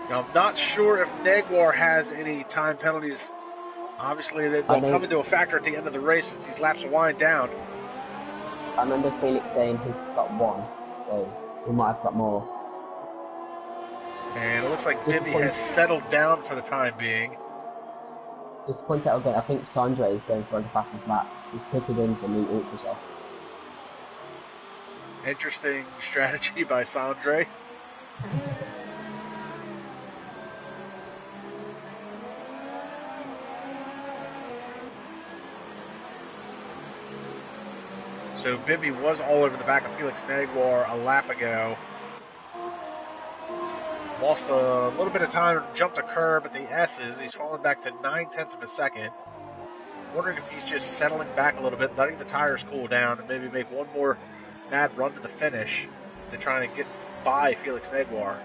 Now, I'm not sure if Negwar has any time penalties. Obviously, they'll come into a factor at the end of the race as these laps wind down. I remember Felix saying he's got one, so he might have got more. And it looks like Bibby has settled down for the time being. Just to point out again, I think Sandre is going for the fastest lap. He's pitted in for new Ultra Softs. Interesting strategy by Sandre. So Bibby was all over the back of Felix Negwar a lap ago. Lost a little bit of time and jumped a curb at the S's. He's fallen back to 0.9 of a second. Wondering if he's just settling back a little bit, letting the tires cool down, and maybe make one more mad run to the finish to try and get by Felix Negwar.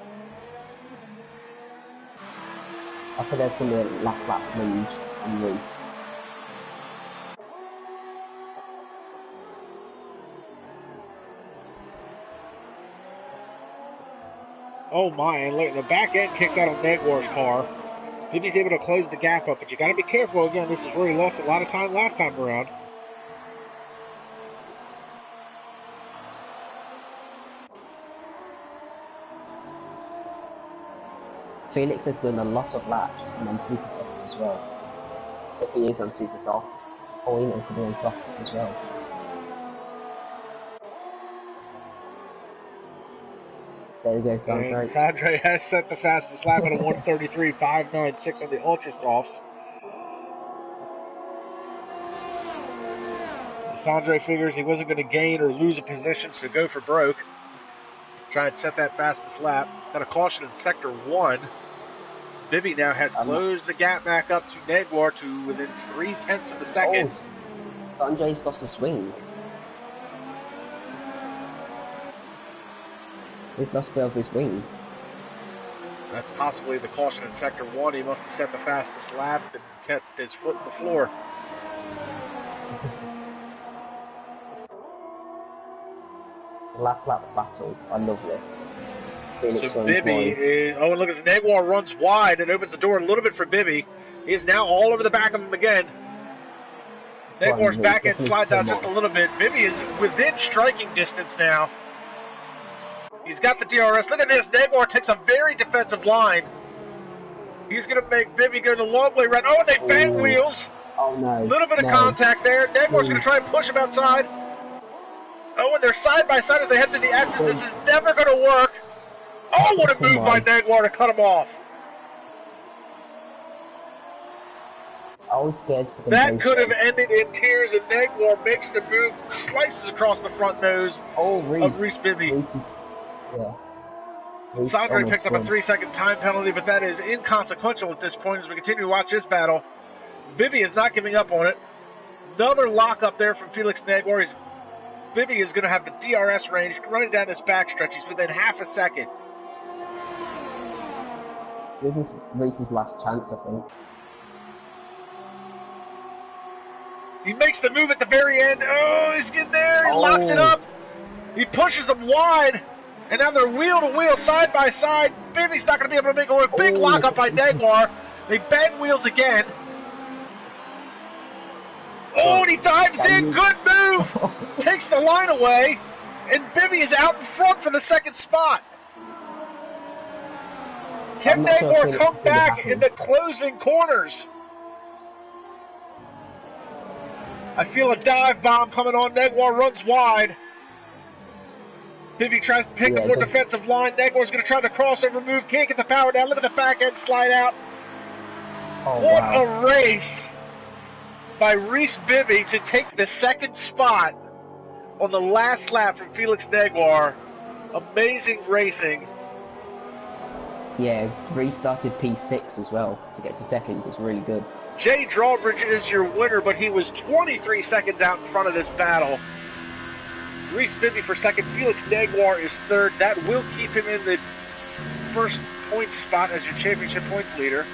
I think there's going to be a last lap lunge on Reese. Oh my, and look, the back end kicks out on Negwar's car. Bibby's able to close the gap up, but you got to be careful. Again, this is where he lost a lot of time last time around. Felix has done a lot of laps and on super softs as well. If he is on super softs, or even could be on softs as well. There we go, Sandre. Sandre has set the fastest lap at a 1:33.596 on the Ultra Softs. Sandre figures he wasn't going to gain or lose a position, so go for broke. Try and set that fastest lap. Got a caution in Sector 1. Bibby now has closed the gap back up to Negwar to within 0.3 of a second. Oh, Sandre's lost a swing. He's lost a bit of his wing. That's possibly the caution in Sector 1. He must have set the fastest lap and kept his foot in the floor. Last lap battle. I love this. Felix So runs Bibby wide. is... Oh, and look, as Negwar runs wide and opens the door a little bit for Bibby. He is now all over the back of him again. Negwar's back end slides out just a little bit. Bibby is within striking distance now. He's got the DRS. Look at this. Negwar takes a very defensive line. He's going to make Bibby go the long way around. Oh, and they bang wheels. Oh, no. A little bit of contact there. Negwar's going to try and push him outside. Oh, and they're side by side as they head to the S's. This is never going to work. Oh, what a move by Negwar to cut him off. I was scared for them. That could have ended in tears, and Negwar makes the move, slices across the front nose of Reese Bibby. Yeah. Sandre picks up a 3-second time penalty, but that is inconsequential at this point as we continue to watch this battle. Bibby is not giving up on it. Another lockup there from Felix Negwar. Bibby is going to have the DRS range running down this backstretch. He's within half a second. This is Reese's last chance, I think. He makes the move at the very end. Oh, he's getting there. He locks it up. He pushes him wide. And now they're wheel to wheel, side by side. Bibby's not going to be able to make a big lockup by Negwar. They bang wheels again. Oh, and he dives in. Good move. Takes the line away. And Bibby is out in front for the second spot. Can Negwar come back in the closing corners? I feel a dive bomb coming on. Negwar runs wide. Bibby tries to take the more defensive line. Negwar's going to try the crossover move. Can't get the power down. Look at the back end slide out. What a race by Reese Bibby to take the second spot on the last lap from Felix Negwar. Amazing racing. Yeah, restarted P6 as well to get to second. It's really good. Jay Drawbridge is your winner, but he was 23 seconds out in front of this battle. Reese Bibby for second. Felix Negwar is third. That will keep him in the first point spot as your championship points leader.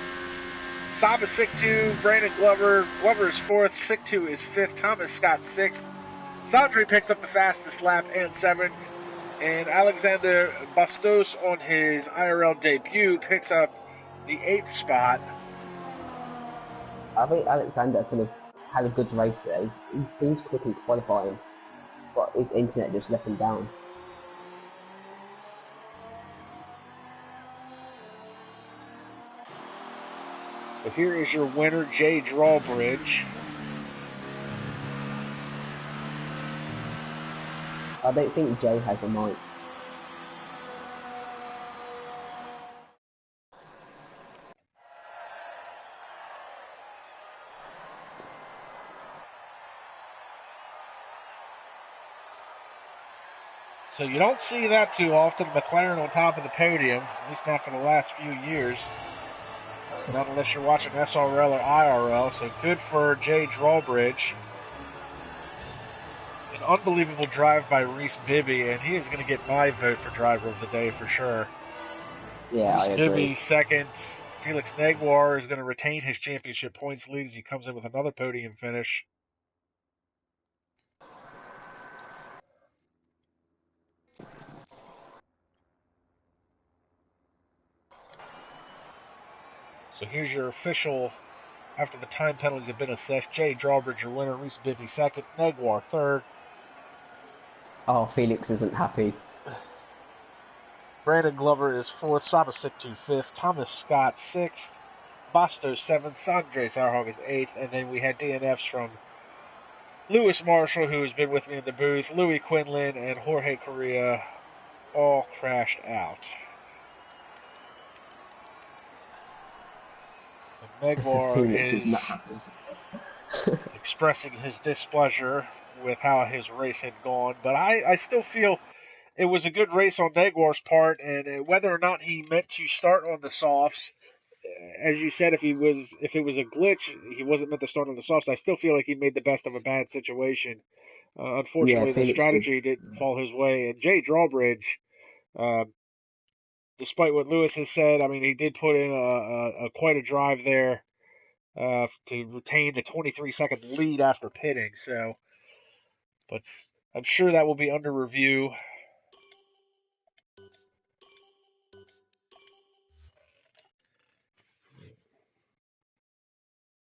Saba Siktu, Brandon Glover. Glover is fourth. Siktu is fifth. Thomas Scott sixth. Sandri picks up the fastest lap and seventh. And Alexander Bastos on his IRL debut picks up the eighth spot. I think Alexander could have had a good race there. He seems quickly qualifying, but his internet just let him down. So here is your winner, Jay Drawbridge. I don't think Jay has a mic. So you don't see that too often, McLaren on top of the podium, at least not for the last few years. Not unless you're watching SRL or IRL, so good for Jay Drawbridge. An unbelievable drive by Reese Bibby, and he is going to get my vote for driver of the day for sure. Yeah, I agree. Bibby second. Felix Negwar is going to retain his championship points lead as he comes in with another podium finish. So here's your official, after the time penalties have been assessed, Jay Drawbridge your winner, Reese Bibby second, Negwar third. Oh, Felix isn't happy. Brandon Glover is fourth, Saba Siktu fifth, Thomas Scott sixth, Bastos seventh, Sandre Sauerhog is eighth, and then we had DNFs from Lewis Marshall, who has been with me in the booth, Louis Quinlan, and Jorge Correa all crashed out. Negwar is not happy. expressing his displeasure with how his race had gone, but I still feel it was a good race on Negwar's part, and whether or not he meant to start on the softs, as you said, if it was a glitch, he wasn't meant to start on the softs. I still feel like he made the best of a bad situation. Unfortunately, the strategy didn't fall his way, and Jay Drawbridge despite what Lewis has said, I mean, he did put in a quite a drive there to retain the 23-second lead after pitting. So, but I'm sure that will be under review.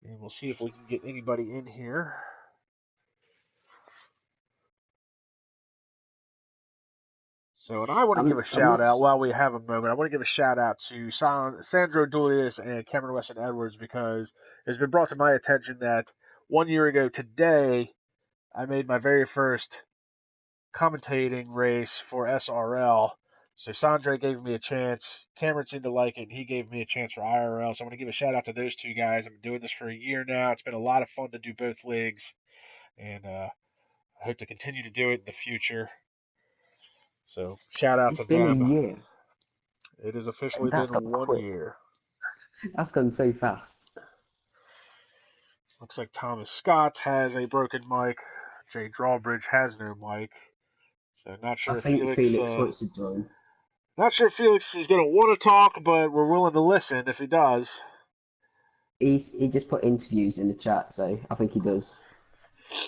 And we'll see if we can get anybody in here. So, and I want to give a shout out while we have a moment. I want to give a shout out to Sandro Dulius and Cameron Weston Edwards, because it's been brought to my attention that 1 year ago today, I made my very first commentating race for SRL. So Sandra gave me a chance. Cameron seemed to like it, and he gave me a chance for IRL. So I want to give a shout out to those two guys. I've been doing this for a year now. It's been a lot of fun to do both leagues, and I hope to continue to do it in the future. So shout out to them. It's been a year. It has officially been 1 year. That's gone so fast. Looks like Thomas Scott has a broken mic. Jay Drawbridge has no mic. So not sure if Felix wants to join. Not sure if Felix is going to want to talk, but we're willing to listen if he does. He just put interviews in the chat, so I think he does.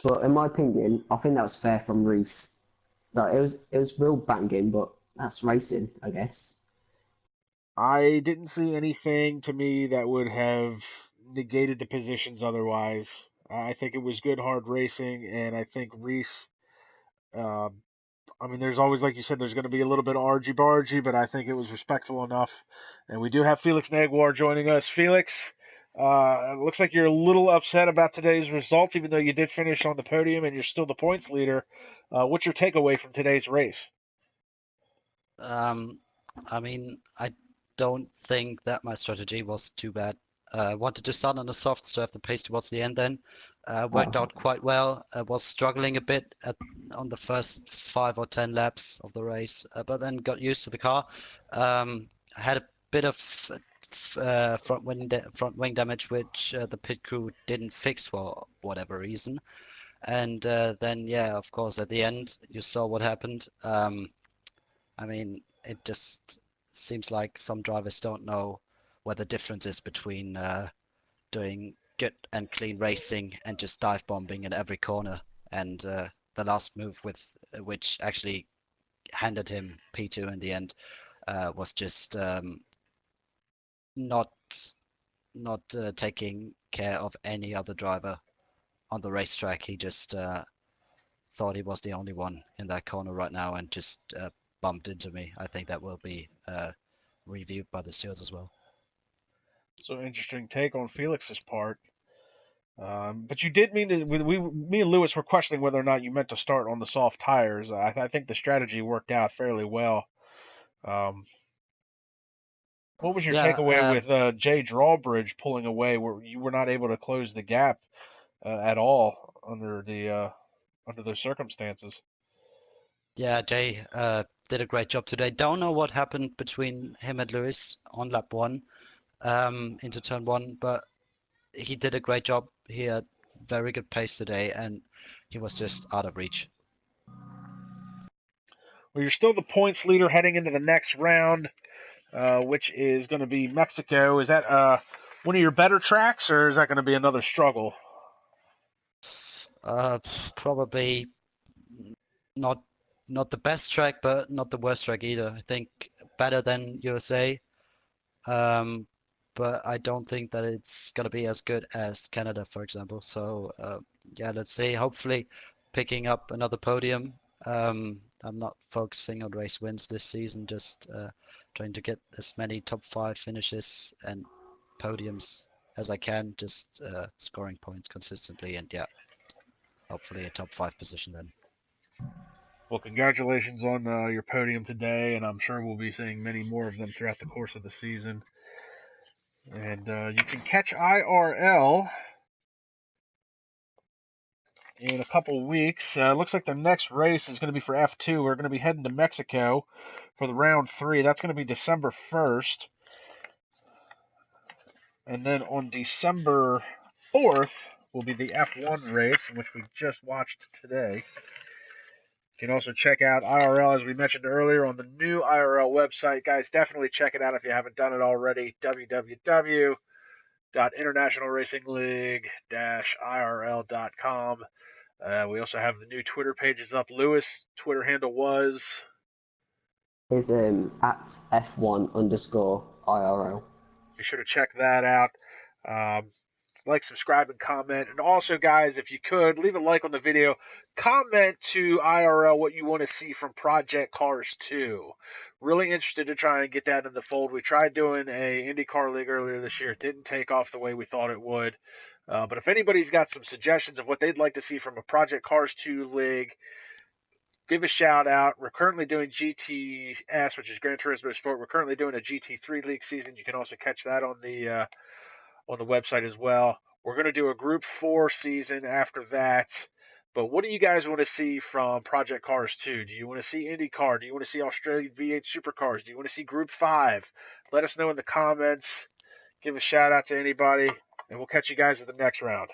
But in my opinion, I think that was fair from Reese. Like, it was real banging, but that's racing, I guess. I didn't see anything to me that would have negated the positions otherwise. I think it was good, hard racing, and I think Reese, I mean, there's always, like you said, there's going to be a little bit of argy-bargy, but I think it was respectful enough. And we do have Felix Naguar joining us. Felix, it looks like you're a little upset about today's results, even though you did finish on the podium and you're still the points leader. What's your takeaway from today's race? I mean, I don't think that my strategy was too bad. Wanted to start on the softs to have the pace towards the end then. Worked out quite well. Was struggling a bit on the first 5 or 10 laps of the race, but then got used to the car. Had a bit of front wing damage, which the pit crew didn't fix for whatever reason. And then, yeah, of course, at the end, you saw what happened. I mean, it just seems like some drivers don't know what the difference is between doing good and clean racing and just dive bombing in every corner. And the last move which actually handed him P2 in the end was just not taking care of any other driver on the racetrack. He just thought he was the only one in that corner right now and just bumped into me. I think that will be reviewed by the stewards as well. So interesting take on Felix's part. But you did mean to. Me and Lewis were questioning whether or not you meant to start on the soft tires. I think the strategy worked out fairly well. What was your takeaway with Jay Drawbridge pulling away, where you were not able to close the gap at all under those circumstances? Yeah, Jay did a great job today. Don't know what happened between him and Lewis on lap 1 into turn 1, but he did a great job. He had very good pace today, and he was just out of reach. Well, you're still the points leader heading into the next round, which is going to be Mexico. Is that one of your better tracks, or is that going to be another struggle? Probably not the best track, but not the worst track either. I think better than USA, but I don't think that it's going to be as good as Canada, for example. So yeah, let's see. Hopefully picking up another podium. I'm not focusing on race wins this season, just trying to get as many top 5 finishes and podiums as I can, just scoring points consistently, and yeah, hopefully a top 5 position then. Well, congratulations on your podium today, and I'm sure we'll be seeing many more of them throughout the course of the season. And you can catch IRL in a couple weeks. Looks like the next race is going to be for F2. We're going to be heading to Mexico for the round 3. That's going to be December 1st. And then on December 4th will be the F1 race, which we just watched today. You can also check out IRL, as we mentioned earlier, on the new IRL website. Guys, definitely check it out if you haven't done it already. www.internationalracingleague-irl.com. We also have the new Twitter pages up. Lewis' Twitter handle was... Is at F1_IRL. Be sure to check that out. Like, subscribe, and comment. And also, guys, if you could, leave a like on the video. Comment to IRL what you want to see from Project Cars 2. Really interested to try and get that in the fold. We tried doing a IndyCar League earlier this year. It didn't take off the way we thought it would. But if anybody's got some suggestions of what they'd like to see from a Project Cars 2 league, give a shout out. We're currently doing GTS, which is Gran Turismo Sport. We're currently doing a GT3 league season. You can also catch that on the website as well. We're going to do a Group 4 season after that. But what do you guys want to see from Project Cars 2? Do you want to see IndyCar? Do you want to see Australian V8 Supercars? Do you want to see Group 5? Let us know in the comments. Give a shout out to anybody, and we'll catch you guys at the next round.